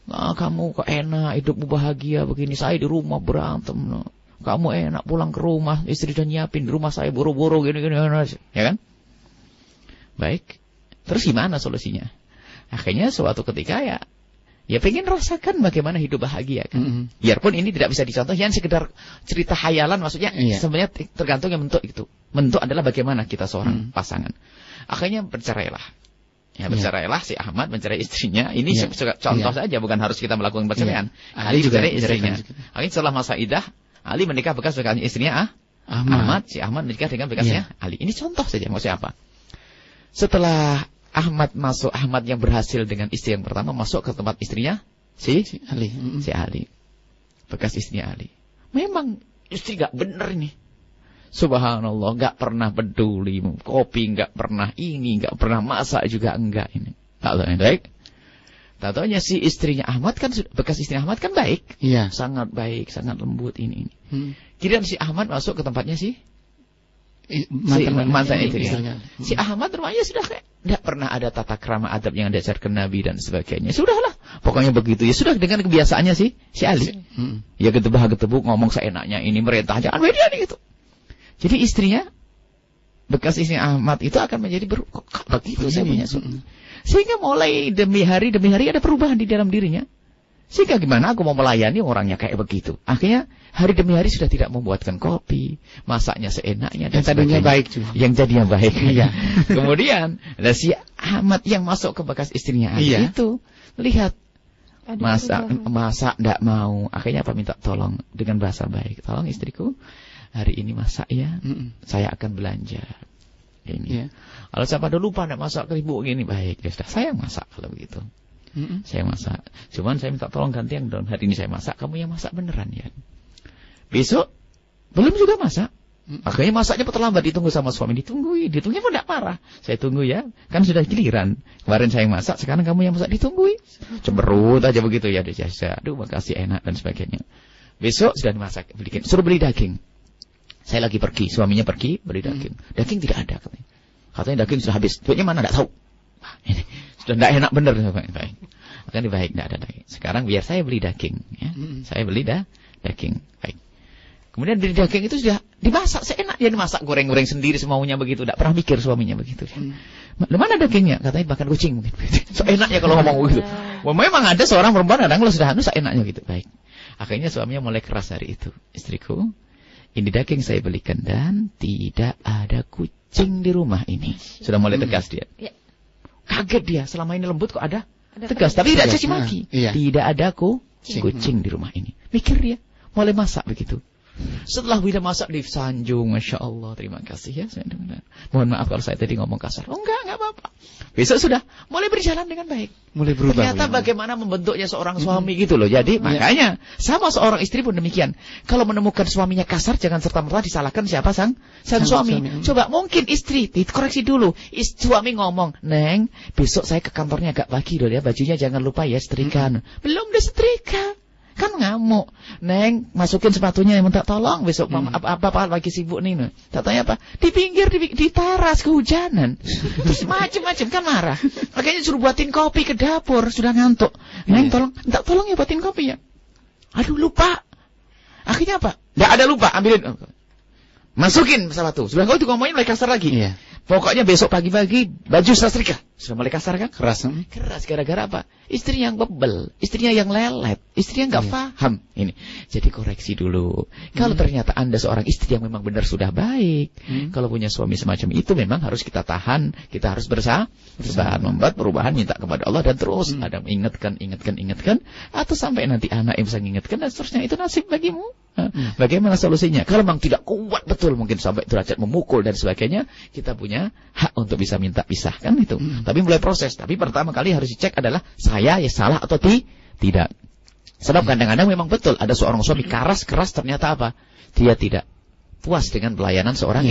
Nah, kamu kok enak, hidupmu bahagia begini, saya di rumah berantem. No. Kamu enak pulang ke rumah, istri udah nyiapin di rumah saya buru-buru gini-gini. Ya kan? Baik, terus gimana solusinya? Akhirnya suatu ketika ya pengen rasakan bagaimana hidup bahagia kan. Biarpun ini tidak bisa dicontoh, yang sekedar cerita hayalan maksudnya. Sebenarnya tergantung yang bentuk itu. Bentuk adalah bagaimana kita seorang pasangan. Akhirnya bercerailah. Bercerailah si Ahmad mencerai istrinya. Ini contoh saja, bukan harus kita melakukan perceraian. Ali juga istrinya. Akhirnya setelah masa iddah, Ali menikah bekas-bekasnya istrinya Ahmad. Si Ahmad menikah dengan bekasnya Ali. Ini contoh saja, maksudnya apa? Setelah Ahmad yang berhasil dengan istri yang pertama masuk ke tempat istrinya si Ali. Bekas istrinya Ali. Memang istri gak bener nih. Subhanallah, gak pernah peduli, kopi gak pernah ini, gak pernah masak juga enggak ini. Baik. Tatonya si istrinya Ahmad kan, bekas istri Ahmad kan baik. Iya. Sangat baik, sangat lembut ini. Kira si Ahmad masuk ke tempatnya mantan itu ya. Si Ahmad rumahnya sudah kayak tidak pernah ada tata krama adab yang diajarkan Nabi dan sebagainya. Sudahlah, pokoknya begitu ya. Sudah dengan kebiasaannya si Ali. Ya getebak ngomong seenaknya, ini merintah jangan beda nih gitu. Jadi istrinya, bekas istri Ahmad itu akan menjadi begitu saya punya suami. Sehingga mulai demi hari ada perubahan di dalam dirinya. Sehingga gimana aku mau melayani orangnya kayak begitu. Akhirnya hari demi hari sudah tidak membuatkan kopi, masaknya seenaknya. Dan tadinya baik juga. Yang jadinya baik. Iya. Kemudian si Ahmad yang masuk ke bekas istrinya itu lihat masak tidak mau. Akhirnya apa, minta tolong dengan bahasa baik. Tolong istriku, hari ini masak ya. Saya akan belanja. Ini. Kalau saya pada lupa tidak masak keribu gini, baik. Ya sudah, saya masak kalau begitu. Saya masak. Cuman saya minta tolong ganti yang dalam hari ini saya masak, kamu yang masak beneran ya. Besok belum juga masak. Akhirnya masaknya terlambat, ditunggu sama suami, ditungguin pun tidak marah. Saya tunggu ya, kan sudah giliran. Kemarin saya masak, sekarang kamu yang masak, ditungguin. Cemberut aja begitu ya, aduh makasih enak dan sebagainya. Besok sudah dimasak, suruh beli daging. Saya lagi pergi, suaminya pergi beli daging. Daging tidak ada katanya. Katanya daging sudah habis. Duitnya mana tidak tahu. Ini sudah tidak enak benar. Baik. Akan baik, tidak ada daging. Sekarang biar saya beli daging ya. Saya beli daging. Baik. Kemudian dari daging itu sudah dimasak seenak, dia dimasak goreng-goreng sendiri semaunya begitu, tidak pernah mikir suaminya begitu. Mana dagingnya? Katanya makan kucing mungkin. So enaknya kalau ngomong begitu. Wah, memang ada seorang perempuan kadang kalau sudah seenaknya gitu. Baik. Akhirnya suaminya mulai keras hari itu. Istriku, ini daging saya belikan dan tidak ada kucing di rumah ini. Sudah mulai tegas dia. Ya. Kaget dia, selama ini lembut kok ada tegas, tapi tidak caci maki. Tidak ada kucing di rumah ini. Mikir dia, mulai masak begitu. Setelah Wida masak disanjung, Masya Allah, terima kasih ya. Mohon maaf kalau saya tadi ngomong kasar. Oh enggak apa-apa. Besok sudah mulai berjalan dengan baik. Mulai berubah. Ternyata bagaimana membentuknya seorang suami gitu loh. Jadi makanya sama seorang istri pun demikian. Kalau menemukan suaminya kasar, jangan serta-merta disalahkan siapa sang suami. Coba mungkin istri dikoreksi dulu. Suami ngomong, Neng, besok saya ke kantornya agak pagi loh ya, bajunya jangan lupa ya setrikaan. Belum disetrika. Kan ngamuk. Neng, masukin sepatunya, minta tolong besok apa lagi sibuk nih. Katanya apa? Di pinggir, di teras kehujanan. Terus macem-macem kan marah. Makanya suruh buatin kopi ke dapur, sudah ngantuk. Neng, minta tolong ya buatin kopi ya. Aduh, lupa. Akhirnya apa? Nggak ada lupa, ambilin. Masukin sepatu. Sudah kau itu ngomongin mulai kasar lagi. Iya. Pokoknya besok pagi-pagi baju setrika. Sudah mulai kasar kan? Keras gara-gara apa? Istrinya yang bebel, istrinya yang lelet, istrinya nggak paham. Ini. Jadi koreksi dulu. Kalau ternyata Anda seorang istri yang memang benar sudah baik, kalau punya suami semacam itu memang harus kita tahan, kita harus bersabar, membuat perubahan, minta kepada Allah dan terus ada ingatkan, atau sampai nanti anak yang bisa mengingatkan dan seterusnya. Itu nasib bagimu. Bagaimana solusinya? Kalau memang tidak kuat betul, mungkin sampai derajat memukul dan sebagainya, kita punya hak untuk bisa minta pisahkan itu. Tapi mulai proses. Tapi pertama kali harus dicek adalah saya ya salah atau tidak. Sebab kadang-kadang memang betul ada seorang suami keras ternyata apa? Dia tidak puas dengan pelayanan seorang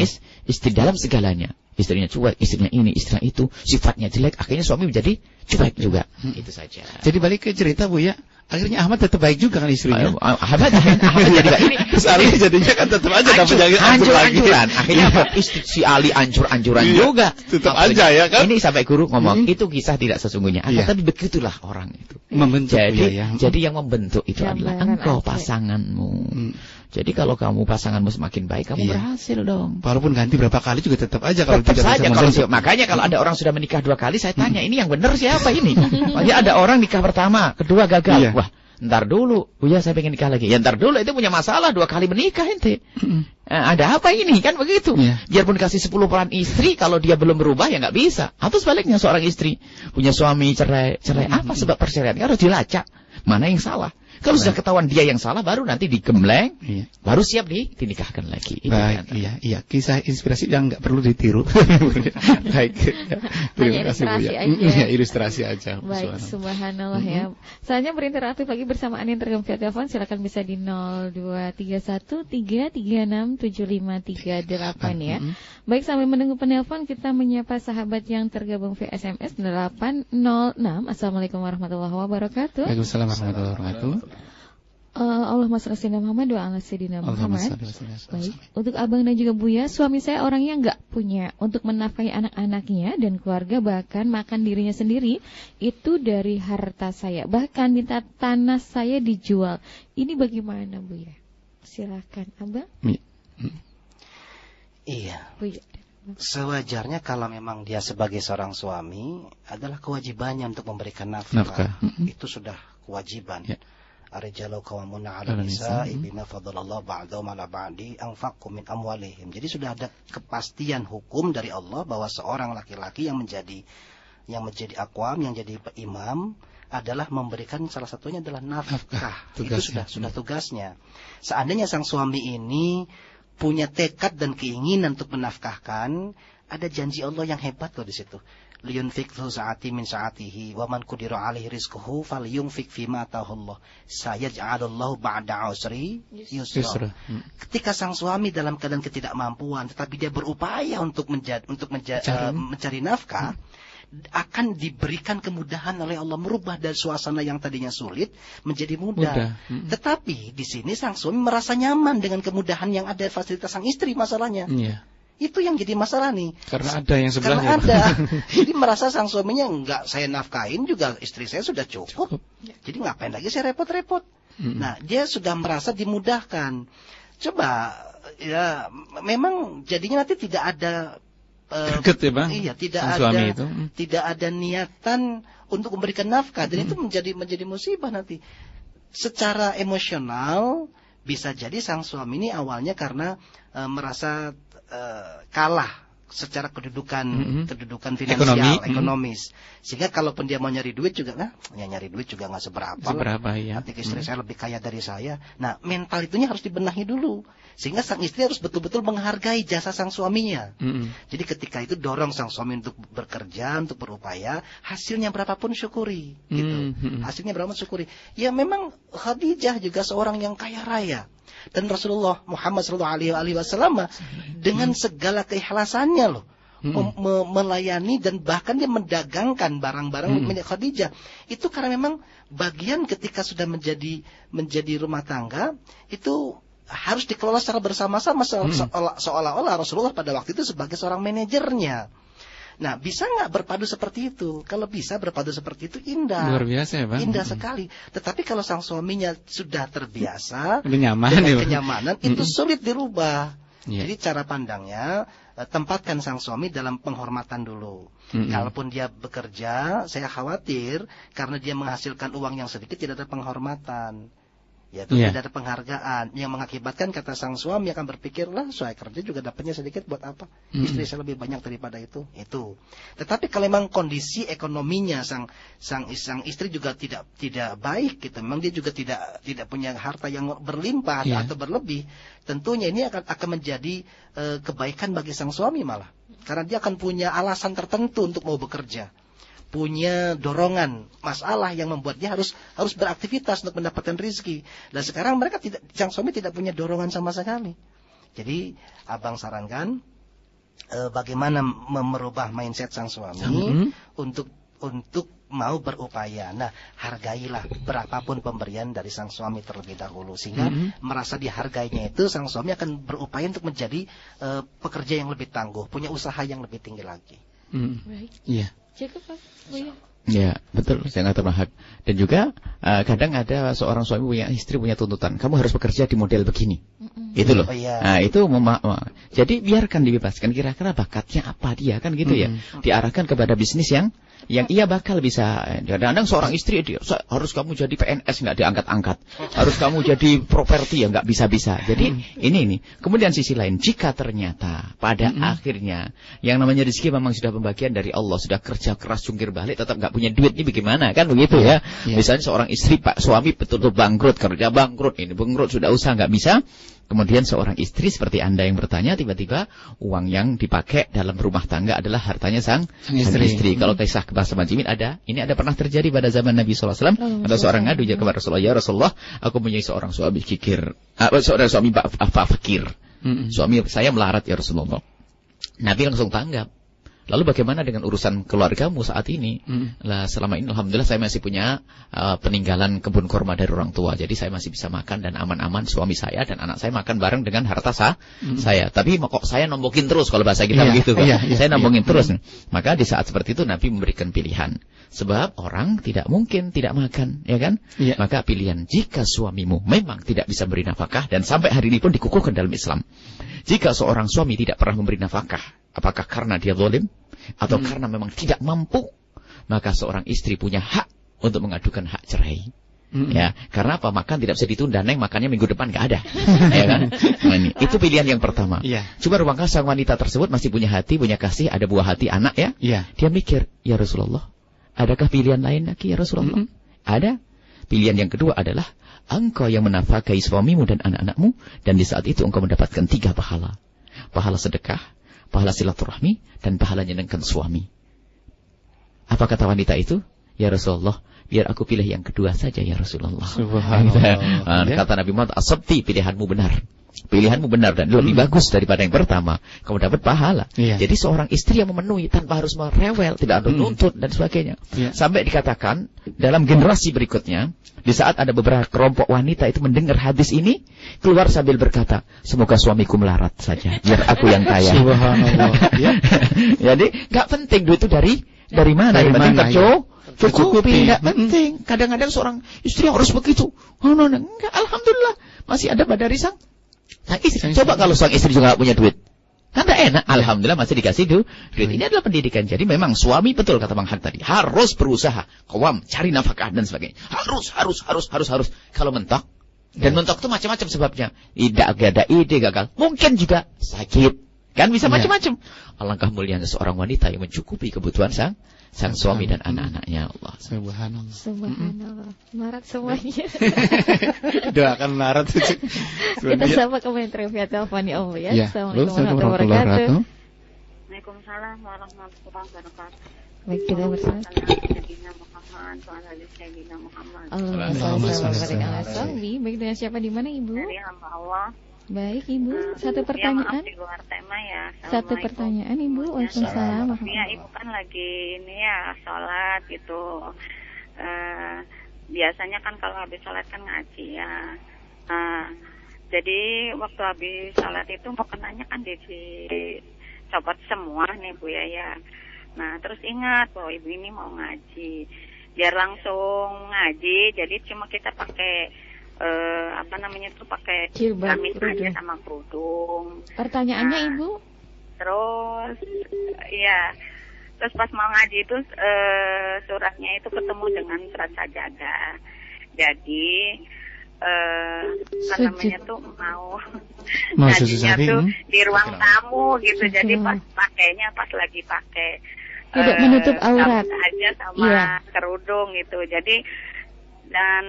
istri dalam segalanya. Istrinya cuek, istrinya ini, istrinya itu, sifatnya jelek, akhirnya suami menjadi cuek juga. Itu saja. Jadi balik ke cerita Bu ya. Akhirnya Ahmad tetap baik juga kan istrinya. Ahmad jadi baik. Ini soalnya jadinya kan tetap aja dapat anjur-anjuran. Akhirnya apa? Istri si Ali anjur-anjuran juga. Tetap aja ya kan. Ini sampai guru ngomong, itu kisah tidak sesungguhnya. Tapi begitulah orang itu. Membentuk jadi yang membentuk itu adalah engkau pasanganmu. Jadi kalau kamu pasanganmu semakin baik, kamu berhasil dong. Walaupun ganti berapa kali juga tetap aja kalau tetap saja kalau makanya kalau ada orang sudah menikah 2 kali, saya tanya, ini yang benar siapa ini? Makanya ada orang nikah pertama, kedua gagal. Wah, ntar dulu. Ya saya pengen nikah lagi. Ya ntar dulu, itu punya masalah 2 kali menikah ente. Ada apa ini? Kan begitu. Biarpun kasih 10 peran istri, kalau dia belum berubah ya nggak bisa. Atau sebaliknya seorang istri punya suami cerai. Apa sebab perceraian? Harus dilacak. Mana yang salah? Kalau sudah ketahuan dia yang salah, baru nanti digembleng, baru siap dinikahkan lagi. Baik, iya. Kisah inspirasi yang nggak perlu ditiru. Baik. Terima kasih Bu ya. Ilustrasi aja. Baik, subhanallah ya. Saatnya berinteraktif lagi bersama Anin tergabung via telepon. Silakan bisa di 02313367538 ya. Baik, sambil menunggu penelpon, kita menyapa sahabat yang tergabung via SMS 806. Assalamualaikum warahmatullahi wabarakatuh. Waalaikumsalam warahmatullahi wabarakatuh. Allahumma shalli ala Muhammad wa ala sayyidina Muhammad. Baik, untuk Abang dan juga Buya, suami saya orangnya nggak punya untuk menafkahi anak-anaknya dan keluarga, bahkan makan dirinya sendiri itu dari harta saya, bahkan minta tanah saya dijual. Ini bagaimana Buya? Silakan Abang. Iya. Buya. Sewajarnya kalau memang dia sebagai seorang suami, adalah kewajibannya untuk memberikan nafkah. Itu sudah kewajiban. Ar-rijalu qawwamuna 'ala nisa'i bima faddalallahu ba'dahum 'ala ba'di anfaqu min amwalihim. Jadi sudah ada kepastian hukum dari Allah bahwa seorang laki-laki yang menjadi aqwam, yang jadi imam adalah memberikan, salah satunya adalah nafkah. Itu sudah tugasnya. Seandainya sang suami ini punya tekad dan keinginan untuk menafkahkan, ada janji Allah yang hebat loh di situ. Liyunfik dzu sa'ati min sa'atihi wa man qudira 'alaihi rizquhu falyunfik fima ataahu Allah. Sayaj'alullahu ba'da 'usri yusra. Ketika sang suami dalam keadaan ketidakmampuan tetapi dia berupaya untuk mencari nafkah, akan diberikan kemudahan oleh Allah, merubah dari suasana yang tadinya sulit menjadi mudah. Tetapi di sini sang suami merasa nyaman dengan kemudahan yang ada, fasilitas sang istri masalahnya. Itu yang jadi masalah nih. Karena ada yang sebelahnya. Karena ada. Jadi merasa sang suaminya, enggak saya nafkahin juga istri saya sudah cukup. Jadi ngapain lagi saya repot-repot. Nah, dia sudah merasa dimudahkan. Coba ya memang jadinya nanti tidak ada greget ya Bang. Iya, tidak ada niatan untuk memberikan nafkah, dan itu menjadi musibah nanti. Secara emosional bisa jadi sang suami ini awalnya karena merasa kalah secara kedudukan finansial, ekonomis. Sehingga kalaupun dia mau nyari duit juga, nyari duit juga nggak seberapa ya. Nanti istri saya lebih kaya dari saya. Nah, mental itunya harus dibenahi dulu. Sehingga sang istri harus betul-betul menghargai jasa sang suaminya. Jadi ketika itu dorong sang suami untuk bekerja, untuk berupaya, hasilnya berapapun syukuri. Gitu. Hasilnya berapapun syukuri. Ya memang Khadijah juga seorang yang kaya raya. Dan Rasulullah Muhammad SAW dengan segala keikhlasannya loh, melayani dan bahkan dia mendagangkan barang-barang milik Khadijah. Itu karena memang bagian ketika sudah menjadi rumah tangga itu harus dikelola secara bersama-sama, seolah-olah Rasulullah pada waktu itu sebagai seorang manajernya. Nah, bisa nggak berpadu seperti itu? Kalau bisa berpadu seperti itu indah. Luar biasa ya, Bang. Indah sekali. Tetapi kalau sang suaminya sudah terbiasa dengan kenyamanan, itu sulit dirubah. Jadi cara pandangnya, tempatkan sang suami dalam penghormatan dulu. Kalaupun dia bekerja, saya khawatir karena dia menghasilkan uang yang sedikit tidak ada penghormatan. Tidak ada penghargaan yang mengakibatkan kata sang suami akan berpikir, lah saya kerja juga dapatnya sedikit buat apa, istri saya lebih banyak daripada itu. Tetapi kalau memang kondisi ekonominya sang istri juga tidak baik gitu, memang dia juga tidak punya harta yang berlimpah atau berlebih, tentunya ini akan menjadi kebaikan bagi sang suami malah, karena dia akan punya alasan tertentu untuk mau bekerja, punya dorongan masalah yang membuat dia harus beraktivitas untuk mendapatkan rezeki. Dan sekarang sang suami tidak punya dorongan sama sekali. Jadi abang sarankan bagaimana merubah mindset sang suami untuk mau berupaya. Nah, hargailah berapapun pemberian dari sang suami terlebih dahulu, sehingga merasa dihargainya itu sang suami akan berupaya untuk menjadi pekerja yang lebih tangguh, punya usaha yang lebih tinggi lagi. Baik. Iya. Cukup, Pak. Ya, betul, saya nggak terpahak. Dan juga kadang ada seorang suami punya istri punya tuntutan, kamu harus bekerja di model begini. Itu loh. Nah, itu jadi biarkan dibebaskan, kira-kira bakatnya apa dia, kan gitu ya. Diarahkan kepada bisnis yang ia bakal bisa. Kadang-kadang seorang istri dia harus kamu jadi PNS nggak diangkat-angkat, harus kamu jadi properti ya nggak bisa-bisa. Jadi ini. Kemudian sisi lain, jika ternyata pada akhirnya yang namanya rezeki memang sudah pembagian dari Allah, sudah kerja keras jungkir balik tetap nggak punya duit, ini bagaimana, kan begitu ya. Misalnya seorang istri, suami betul-betul bangkrut, kerja bangkrut, ini bangkrut, sudah usaha nggak bisa. Kemudian seorang istri seperti Anda yang bertanya, tiba-tiba uang yang dipakai dalam rumah tangga adalah hartanya sang istri. Kalau kisah bahasa Majimin ini ada pernah terjadi pada zaman Nabi SAW. Ada seorang ngadu kepada Rasulullah, ya Rasulullah, aku punya seorang suami seorang suami fakir. Suami saya melarat ya Rasulullah. Nabi langsung tanggap. Lalu bagaimana dengan urusan keluargamu saat ini? Lah selama ini alhamdulillah saya masih punya peninggalan kebun kurma dari orang tua. Jadi saya masih bisa makan dan aman-aman, suami saya dan anak saya makan bareng dengan harta saya. Tapi kok saya nombokin terus, kalau bahasa kita begitu kan. Saya nombokin terus. Maka di saat seperti itu Nabi memberikan pilihan. Sebab orang tidak mungkin tidak makan, ya kan? Maka pilihan, jika suamimu memang tidak bisa beri nafkah, dan sampai hari ini pun dikukuhkan dalam Islam. Jika seorang suami tidak pernah memberi nafkah, apakah karena dia zalim atau karena memang tidak mampu, maka seorang istri punya hak untuk mengadukan hak cerai. Ya, karena apa? Makan tidak bisa ditunda, neng makannya minggu depan nggak ada. Ya kan? Nah, itu pilihan yang pertama. Coba ruangkan sang wanita tersebut masih punya hati, punya kasih, ada buah hati anak ya. Dia mikir, ya Rasulullah, adakah pilihan lain lagi ya Rasulullah? Ada. Pilihan yang kedua adalah engkau yang menafkahi suamimu dan anak-anakmu, dan di saat itu engkau mendapatkan 3 pahala. Pahala sedekah, pahala silaturahmi, dan pahala menyenangkan suami. Apa kata wanita itu? Ya Rasulullah, biar aku pilih yang kedua saja ya Rasulullah. Subhanallah. Kata Nabi Muhammad, asabti, pilihanmu benar. Pilihanmu benar dan lebih bagus daripada yang pertama. Kamu dapat pahala. Jadi seorang istri yang memenuhi tanpa harus merewel, tidak ada nuntut dan sebagainya. Sampai dikatakan dalam generasi berikutnya, di saat ada beberapa kelompok wanita itu mendengar hadis ini, keluar sambil berkata, semoga suamiku melarat saja, biar aku yang kaya. Subhanallah. Jadi nggak penting duit itu dari mana, yang penting tercukupi, nggak penting. Kadang-kadang seorang istri harus begitu. Enggak, alhamdulillah masih ada pada risang. Coba kalau seorang istri juga nggak punya duit, kan tak enak. Alhamdulillah masih dikasih duit. Ini adalah pendidikan. Jadi memang suami, betul kata Bang Haq tadi, harus berusaha, qawam, cari nafkah dan sebagainya. Harus. Kalau mentok, Dan mentok itu macam-macam sebabnya. Tidak ada ide, gagal. Mungkin juga sakit. Kan bisa macam-macam. Alangkah mulianya seorang wanita yang mencukupi kebutuhan sang suami dan anak-anaknya. Allah. Subhanallah. Subhanallah. Marat semuanya. Doakan marat. Kita sapa komentar via telepon ya Om ya. Assalamualaikum warahmatullahi wabarakatuh. Waalaikumsalam warahmatullahi wabarakatuh. Baik, kita bersama. Baik, dengan siapa di mana Ibu? Dari hamba Allah. Baik Ibu, satu pertanyaan. Di luar tema ya. Satu pertanyaan Ibu. Waalaikumsalam. Ya, Ibu kan lagi ini ya sholat gitu. Biasanya kan kalau habis sholat kan ngaji ya. Jadi waktu habis sholat itu mau kenanya kan dicopot semua nih Bu ya. Nah terus ingat bahwa Ibu ini mau ngaji. Biar langsung ngaji, jadi cuma kita pakai pakai gamis aja sama kerudung. Pertanyaannya Ibu? Terus terus pas mau ngaji itu suratnya itu ketemu dengan surat sajadah. Jadi mau ngajinya tuh di ruang tamu gitu. Jadi pas lagi pakai tidak menutup aurat aja sama kerudung gitu. Jadi dan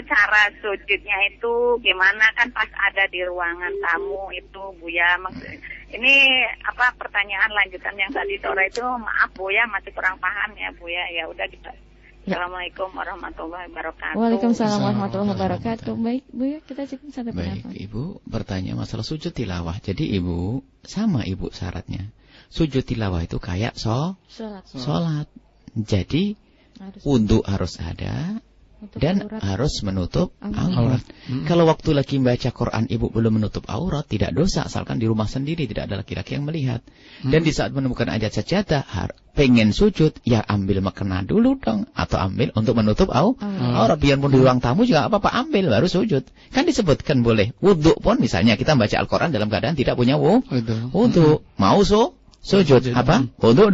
cara sujudnya itu gimana, kan pas ada di ruangan tamu itu Bu ya. Ini pertanyaan lanjutan yang tadi sore itu, maaf Bu ya, masih kurang paham ya Bu ya. Ya udah gitu. Assalamualaikum warahmatullahi wabarakatuh. Waalaikumsalam warahmatullahi wabarakatuh. Baik Bu ya, kita cukup satu pendapat. Baik, Ibu bertanya masalah sujud tilawah. Jadi Ibu sama Ibu syaratnya. Sujud tilawah itu kayak sholat. Jadi wudu harus ada dan harus menutup aurat. Kalau waktu lagi membaca Quran Ibu belum menutup aurat, tidak dosa asalkan di rumah sendiri tidak ada laki-laki yang melihat. Dan di saat menemukan ayat sajadah pengen sujud, ya ambil mukena dulu dong, atau ambil untuk menutup aurat. Biarpun di ruang tamu juga apa-apa, ambil baru sujud. Kan disebutkan boleh. Wudu pun misalnya kita baca Al-Quran dalam keadaan tidak punya wudu. Mau sujud apa? Wudu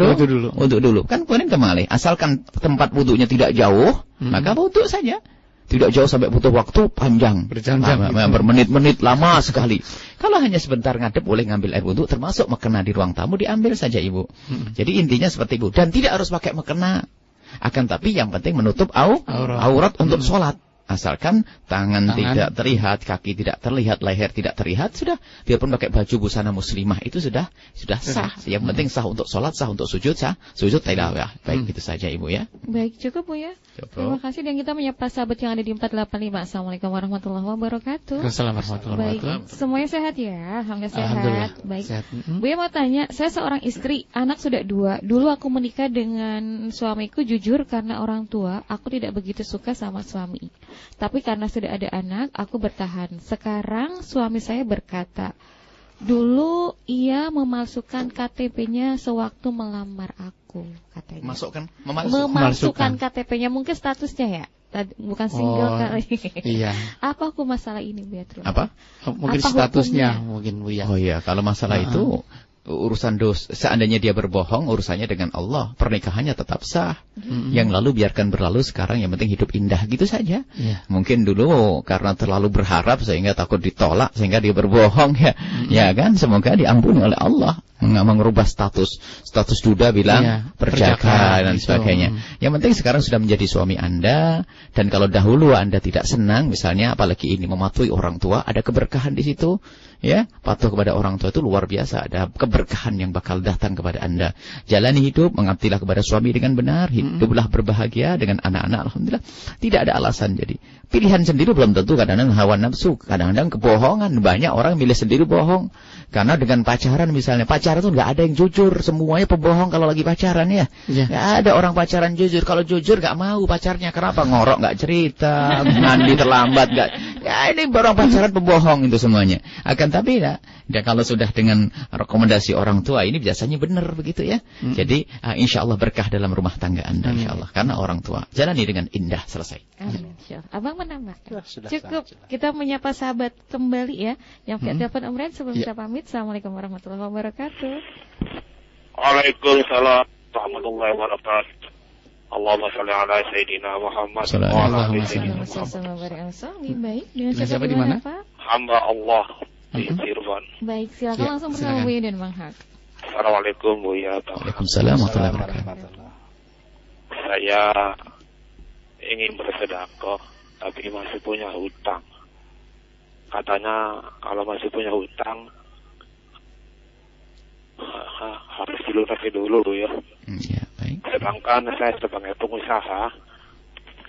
dulu. Kan kemarin kembali. Asalkan tempat wudunya tidak jauh, maka wudu saja. Tidak jauh sampai butuh waktu panjang. Berjam-jam. Bermenit-menit lama sekali. Kalau hanya sebentar ngadep boleh ngambil air wudu, termasuk mukena di ruang tamu diambil saja Ibu. Jadi intinya seperti Ibu. Dan tidak harus pakai mukena. Akan tapi yang penting menutup aurat untuk sholat. Asalkan tangan tidak terlihat, kaki tidak terlihat, leher tidak terlihat, sudah. Biarpun pakai baju busana muslimah itu sudah sah. Yang penting sah untuk sholat, sah untuk sujud, sujud tilawah. Baik, itu saja Ibu ya. Baik, cukup Bu ya. Terima kasih. Dan kita menyapa sahabat yang ada di 485. Assalamualaikum warahmatullahi wabarakatuh. Assalamualaikum warahmatullahi wabarakatuh. Baik, semuanya sehat ya. Alhamdulillah sehat. Baik. Sehat. Bu ya mau tanya, saya seorang istri, anak sudah 2. Dulu aku menikah dengan suamiku jujur karena orang tua, aku tidak begitu suka sama suami. Tapi karena sudah ada anak, aku bertahan. Sekarang suami saya berkata, dulu ia memalsukan KTP-nya sewaktu melamar aku, katanya. Memalsukan KTP-nya, mungkin statusnya ya. Bukan single kali. Iya. Apa aku masalah ini Bu ya? Apa? Mungkin statusnya mungkin Bu ya. Oh iya, kalau masalah itu urusan dosa. Seandainya dia berbohong, urusannya dengan Allah. Pernikahannya tetap sah. Yang lalu biarkan berlalu, sekarang yang penting hidup indah gitu saja. Mungkin dulu karena terlalu berharap sehingga takut ditolak, sehingga dia berbohong ya. Ya kan, semoga diampuni oleh Allah. Mengubah status duda bilang perjaka dan sebagainya. Yang penting sekarang sudah menjadi suami Anda, dan kalau dahulu Anda tidak senang misalnya, apalagi ini mematuhi orang tua, ada keberkahan di situ. Ya, patuh kepada orang tua itu luar biasa, ada keberkahan yang bakal datang kepada Anda. Jalani hidup, mengabdilah kepada suami dengan benar, hiduplah berbahagia dengan anak-anak, alhamdulillah. Tidak ada alasan. Jadi pilihan sendiri belum tentu, kadang-kadang hawa nafsu, kadang-kadang kebohongan. Banyak orang milih sendiri bohong. Karena dengan pacaran misalnya, pacaran itu nggak ada yang jujur, semuanya pembohong kalau lagi pacaran ya. Nggak ada orang pacaran jujur. Kalau jujur nggak mau pacarnya, kenapa? Ngorok nggak cerita, mandi terlambat nggak. Ya ini orang pacaran pembohong itu semuanya. Akan tapi ya kalau sudah dengan rekomendasi orang tua ini biasanya benar begitu ya. Jadi insya Allah berkah dalam rumah tangga Anda insya Allah. Karena orang tua jalani dengan indah, selesai. Abang menambah. Cukup kita menyapa sahabat kembali ya. Yang via telepon Om Ren sebelum kita pamit. Assalamualaikum warahmatullahi wabarakatuh. Waalaikumsalam warahmatullahi wabarakatuh. Allahumma sholli ala Sayyidina Muhammad. Allahumma sholli. Baik, dengan siapa di mana, Pak? Hamba Allah di Cirebon. Baik, silakan langsung bersama Buya dan Bang Hak. Assalamualaikum Buya. Waalaikumsalam warahmatullahi wabarakatuh. Saya ingin bersedekah tapi masih punya hutang. Katanya kalau masih punya hutang harus dilunasi dulu Bu ya. Ya, baik. Sedangkan saya sebagai pengusaha,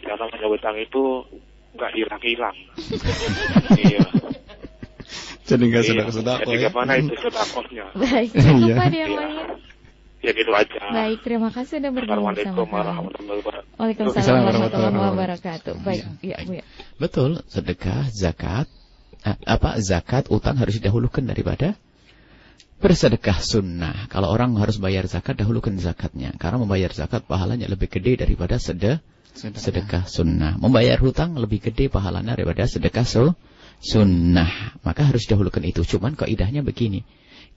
yang namanya hutang itu nggak hilang-hilang. Iya. Jadi nggak sedekah-sedekah. Jadi gimana itu sedekahnya? Baik, cukup Pak yang lain. Ya gitu aja. Baik, terima kasih sudah bergabung bersama kami. Waalaikumsalam warahmatullahi wabarakatuh. Baik, ya Bu ya. Betul, sedekah, zakat, zakat, utang harus didahulukan daripada bersedekah sunnah. Kalau orang harus bayar zakat, dahulukan zakatnya. Karena membayar zakat pahalanya lebih gede daripada sedekah sunnah. Membayar hutang lebih gede pahalanya daripada sedekah sunnah. Maka harus didahulukan itu. Cuman kaidahnya begini.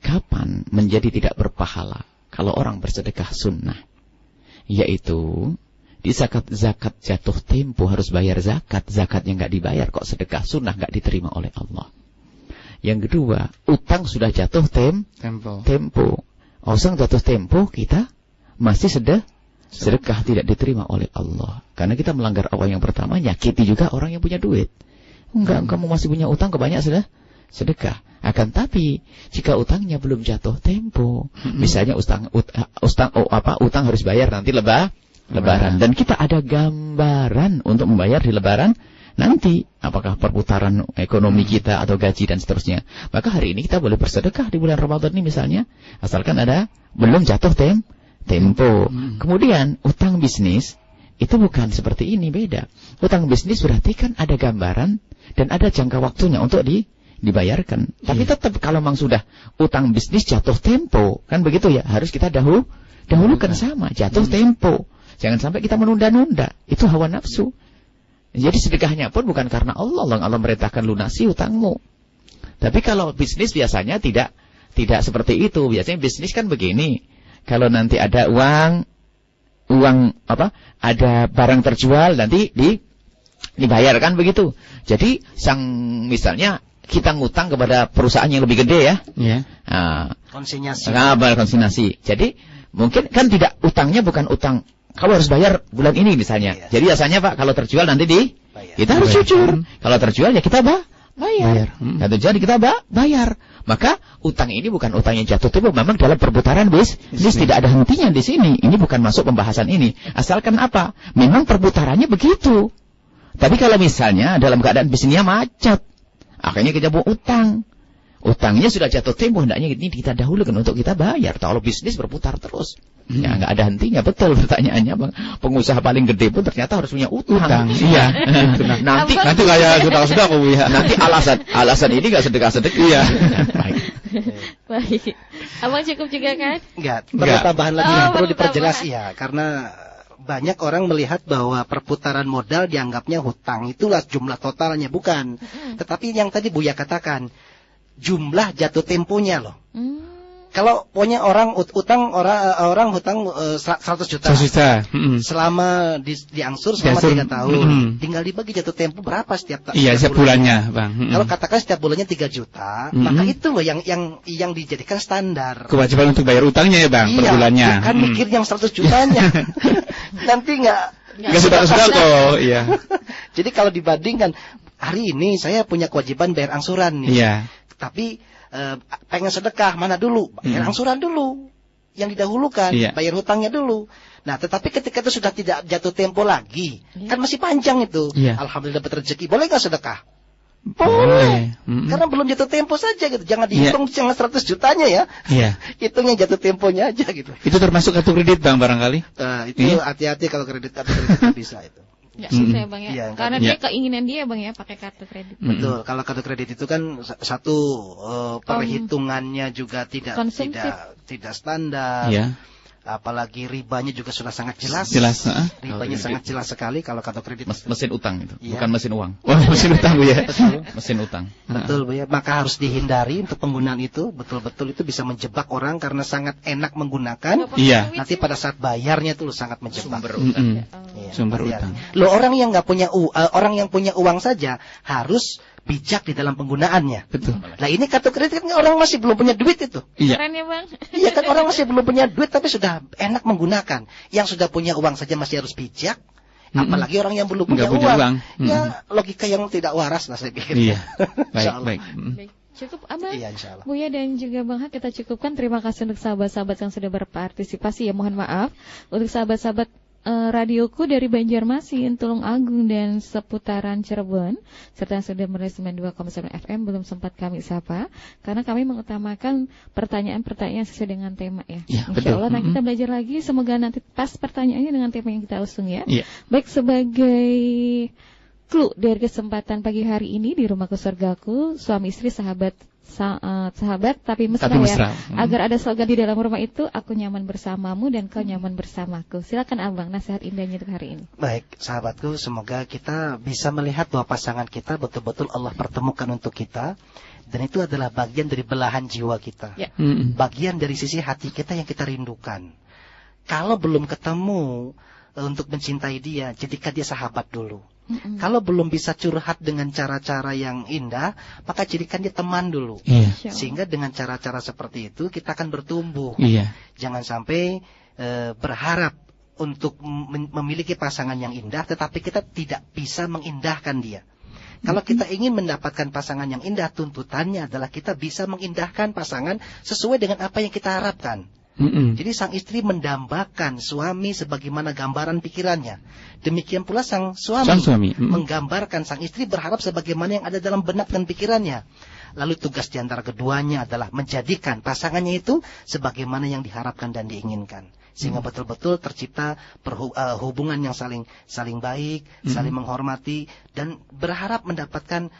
Kapan menjadi tidak berpahala? Kalau orang bersedekah sunnah. Yaitu di zakat jatuh tempo harus bayar zakat. Zakatnya nggak dibayar, kok sedekah sunnah nggak diterima oleh Allah. Yang kedua, utang sudah jatuh tempo. Utang jatuh tempo, kita masih sedekah tidak diterima oleh Allah. Karena kita melanggar Allah yang pertama, nyakiti juga orang yang punya duit. Enggak, kamu masih punya utang, kebanyak sedekah. Akan tapi, jika utangnya belum jatuh tempo, misalnya utang harus bayar nanti lebaran. Dan kita ada gambaran untuk membayar di lebaran nanti, apakah perputaran ekonomi kita atau gaji dan seterusnya. Maka hari ini kita boleh bersedekah di bulan Ramadan ini misalnya, asalkan belum jatuh tempo. Kemudian utang bisnis itu bukan seperti ini, beda. Utang bisnis berarti kan ada gambaran dan ada jangka waktunya untuk dibayarkan. Tapi tetap kalau memang sudah utang bisnis jatuh tempo, kan begitu ya, harus kita dahulukan sama jatuh tempo. Jangan sampai kita menunda-nunda, itu hawa nafsu. Jadi sedekahnya pun bukan karena Allah merintahkan lunasi utangmu. Tapi kalau bisnis biasanya tidak seperti itu. Biasanya bisnis kan begini. Kalau nanti ada uang ada barang terjual nanti dibayarkan begitu. Jadi misalnya kita ngutang kepada perusahaan yang lebih gede ya. Iya. Konsinyasi. Jadi mungkin kan utangnya bukan utang. Kalau harus bayar bulan ini misalnya. Iya. Jadi biasanya Pak, kalau terjual nanti kita harus jujur. Kalau terjual ya kita bayar. Kalau jadi kita bayar. Maka utang ini bukan utang yang jatuh tempo, memang dalam perputaran bisnis tidak ada hentinya di sini. Ini bukan masuk pembahasan ini. Asalkan apa? Memang perputarannya begitu. Tapi kalau misalnya dalam keadaan bisnisnya macet, akhirnya kita buat utang. Utangnya sudah jatuh tempo, hendaknya ini kita dahulukan untuk kita bayar. Kalau bisnis berputar terus, ya nggak ada hentinya. Betul pertanyaannya, Bang. Pengusaha paling gede pun ternyata harus punya utang. Iya. nanti kayak sudah Bu ya. Nanti alasan ini nggak sedekah-sedekah. Iya. Baik. Abang cukup juga kan? Enggak. Perlu tambahan lagi yang perlu diperjelas ya, karena banyak orang melihat bahwa perputaran modal dianggapnya hutang, itulah jumlah totalnya, bukan. Tetapi yang tadi Buya katakan, jumlah jatuh temponya loh. Kalau punya orang hutang 100 juta. 100 juta. Selama diangsur selama 3 tahun. Tinggal dibagi jatuh tempo berapa setiap bulannya, Bang. Kalau katakan setiap bulannya 3 juta, maka itu loh yang dijadikan standar. Kewajiban untuk bayar utangnya ya, Bang, per bulannya. Bukan mikir yang 100 jutanya. Nanti enggak sudah kok, iya. Jadi kalau dibandingkan hari ini saya punya kewajiban bayar angsuran nih. Iya. Tapi pengen sedekah, mana dulu? Bayar angsuran dulu. Yang didahulukan, bayar hutangnya dulu. Nah, tetapi ketika itu sudah tidak jatuh tempo lagi, kan masih panjang itu. Alhamdulillah dapat rezeki, boleh nggak sedekah? Boleh. Karena belum jatuh tempo saja gitu. Jangan dihitung jangan 100 jutanya ya. Hitung yang jatuh temponya aja gitu. Itu termasuk kartu kredit, Bang, barangkali? Itu hati-hati kalau kartu kredit bisa itu. Ya, susah Bang ya. Karena dia keinginan dia Bang ya pakai kartu kredit. Betul. Kalau kartu kredit itu kan satu perhitungannya juga tidak standar. Apalagi ribanya juga sudah sangat jelas. Ribanya sangat jelas sekali kalau kartu kredit. Mesin utang itu, ya. Bukan mesin uang. Oh, mesin utang Bu ya. Mesin utang. Betul Bu ya. Maka harus dihindari untuk penggunaan itu. Betul-betul itu bisa menjebak orang karena sangat enak menggunakan. Iya. Nanti pada saat bayarnya itu sangat menjebak. Sumber utang. Sumber utang. Loh, orang yang nggak punya orang yang punya uang saja harus bijak di dalam penggunaannya. Betul. Nah ini kartu kredit kan orang masih belum punya duit itu. Iya. Keren ya Bang. Iya kan orang masih belum punya duit tapi sudah enak menggunakan. Yang sudah punya uang saja masih harus bijak. Apalagi orang yang belum punya uang. Ya logika yang tidak waras lah saya pikir. Iya. Baik. Cukup Abang. Iya, insyaallah. Buya dan juga Bang Hak kita cukupkan. Terima kasih untuk sahabat-sahabat yang sudah berpartisipasi ya. Mohon maaf untuk sahabat-sahabat radioku dari Banjarmasin, Tulung Agung dan seputaran Cirebon serta yang sudah menulis 92,9 FM belum sempat kami sapa karena kami mengutamakan pertanyaan-pertanyaan sesuai dengan tema ya. Insyaallah kita belajar lagi, semoga nanti pas pertanyaannya dengan tema yang kita usung ya. Baik, sebagai clue dari kesempatan pagi hari ini di Rumahku Surgaku, suami istri sahabat tapi mesra ya. Agar ada slogan di dalam rumah itu, aku nyaman bersamamu dan kau nyaman bersamaku. Silakan Abang, nasihat indahnya untuk hari ini. Baik, sahabatku, semoga kita bisa melihat bahwa pasangan kita betul-betul Allah pertemukan untuk kita. Dan itu adalah bagian dari belahan jiwa kita. Bagian dari sisi hati kita yang kita rindukan. Kalau belum ketemu untuk mencintai dia, jadikan dia sahabat dulu. Kalau belum bisa curhat dengan cara-cara yang indah, maka jadikan dia teman dulu. Sehingga dengan cara-cara seperti itu kita akan bertumbuh. Jangan sampai berharap untuk memiliki pasangan yang indah, tetapi kita tidak bisa mengindahkan dia. Kalau kita ingin mendapatkan pasangan yang indah, tuntutannya adalah kita bisa mengindahkan pasangan sesuai dengan apa yang kita harapkan. Jadi sang istri mendambakan suami sebagaimana gambaran pikirannya. Demikian pula sang suami menggambarkan sang istri berharap sebagaimana yang ada dalam benak dan pikirannya. Lalu tugas di antara keduanya adalah menjadikan pasangannya itu sebagaimana yang diharapkan dan diinginkan. Sehingga betul-betul tercipta hubungan yang saling baik, saling menghormati, dan berharap mendapatkan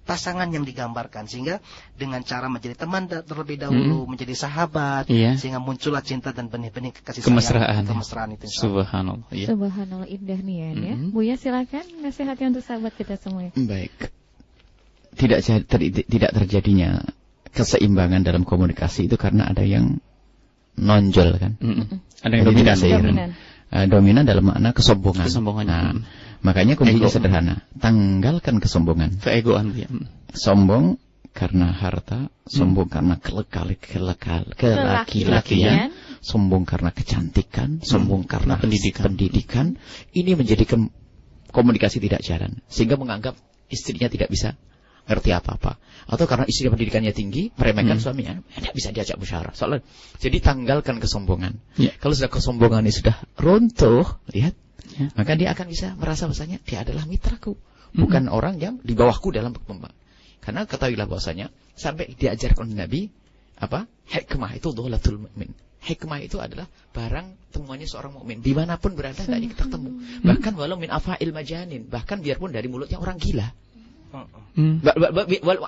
pasangan yang digambarkan. Sehingga dengan cara menjadi teman terlebih dahulu, menjadi sahabat, sehingga muncullah cinta dan benih-benih kasih sayang, kemesraan itu. Subhanallah. Subhanallah, indah nian ya. Buya silakan nasihatnya untuk sahabat kita semua. Baik. Tidak terjadinya keseimbangan dalam komunikasi itu karena ada yang nonjol kan. Ada yang dominan. Dominan dalam makna kesombongan. Nah, makanya kuncinya sederhana. Tanggalkan kesombongan. Keegoan. Sombong karena harta, sombong karena kelaki-lakian, sombong karena kecantikan, sombong karena pendidikan. Ini menjadikan komunikasi tidak jalan, sehingga menganggap istrinya tidak bisa ngerti apa-apa, atau karena istri pendidikannya tinggi meremehkan suaminya, tidak bisa diajak musyawarah. Soalnya, jadi tanggalkan kesombongan. Kalau sudah kesombongan ini sudah runtuh, lihat, maka dia akan bisa merasa bahasanya dia adalah mitraku, bukan orang yang di bawahku dalam berkembang. Karena ketahuilah bahasanya sampai diajarkan Nabi apa? Hikmah itu dhulatul mu'min. Hikmah itu adalah barang temuannya seorang mukmin dimanapun berada, tidak ketemu. Bahkan walau min afa'il majanin, bahkan biarpun dari mulutnya orang gila.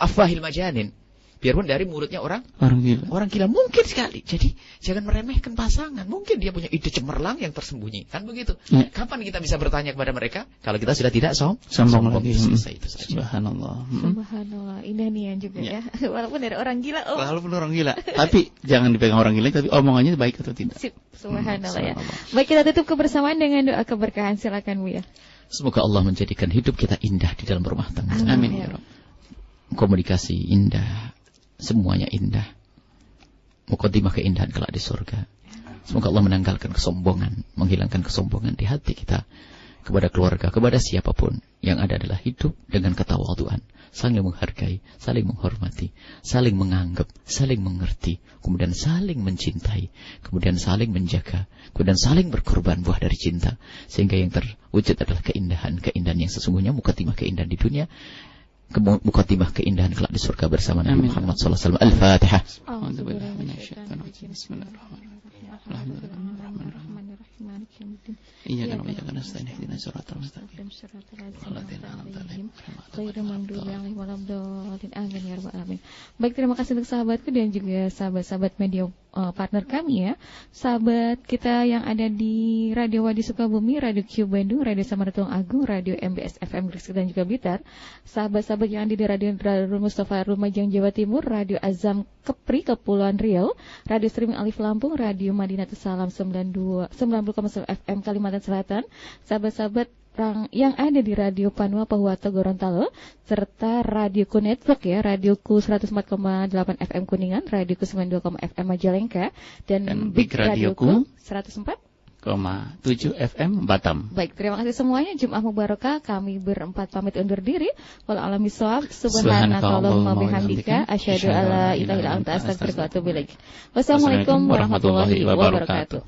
Afahil majanin, biarpun dari mulutnya orang gila mungkin sekali. Jadi jangan meremehkan pasangan. Mungkin dia punya ide cemerlang yang tersembunyi, kan begitu. Kapan kita bisa bertanya kepada mereka kalau kita sudah tidak sombong lagi? Selesai itu saja. Subhanallah. Subhanallah, indah nian juga ya. Walaupun dari orang gila. Walaupun orang gila, tapi jangan dipegang orang gila, tapi omongannya baik atau tidak. Subhanallah ya. Baik, kita tutup kebersamaan dengan doa keberkahan. Silakan Bu ya. Semoga Allah menjadikan hidup kita indah di dalam rumah tangga. Amin ya Rabb. Komunikasi indah, semuanya indah. Muqaddimah keindahan kelak di surga. Semoga Allah menanggalkan kesombongan, menghilangkan kesombongan di hati kita kepada keluarga, kepada siapapun. Yang ada adalah hidup dengan ketawadhuan, saling menghargai, saling menghormati, saling menganggap, saling mengerti, kemudian saling mencintai, kemudian saling menjaga, kemudian saling berkorban buah dari cinta, sehingga yang terwujud adalah keindahan yang sesungguhnya, muqaddimah keindahan di dunia, muqaddimah keindahan kelak di surga bersama Nabi Muhammad sallallahu alaihi wasallam. Al-Fatihah. Baik, terima kasih untuk sahabatku dan juga sahabat-sahabat media partner kami ya, sahabat kita yang ada di Radio Wadi Sukabumi, Radio Q Bandung, Radio Samara Tulungagung, Radio MBS FM Gresik dan juga Blitar, sahabat-sahabat yang ada di Radio Darul Mustafa Lumajang Jawa Timur, Radio Azam Kepri Kepulauan Riau, Radio Streaming Alif Lampung, Radio Madinatus Salam 90,9 FM Kalimantan Selatan, sahabat-sahabat yang ada di Radio Panua Pahuato Gorontalo, serta Radio Ku Network ya, Radio Ku 104,8 FM Kuningan, Radio Ku 92,7 FM Majalengka, dan Big Radio Ku 104,7 FM Batam. Baik, terima kasih semuanya. Jumat Mubarakah. Kami berempat pamit undur diri. Wal alami shawab. Subhanakallahumma bihamdika asyhadu alla ilaha illa anta astaghfiruka wa atubu ilaik. Wassalamualaikum warahmatullahi wabarakatuh.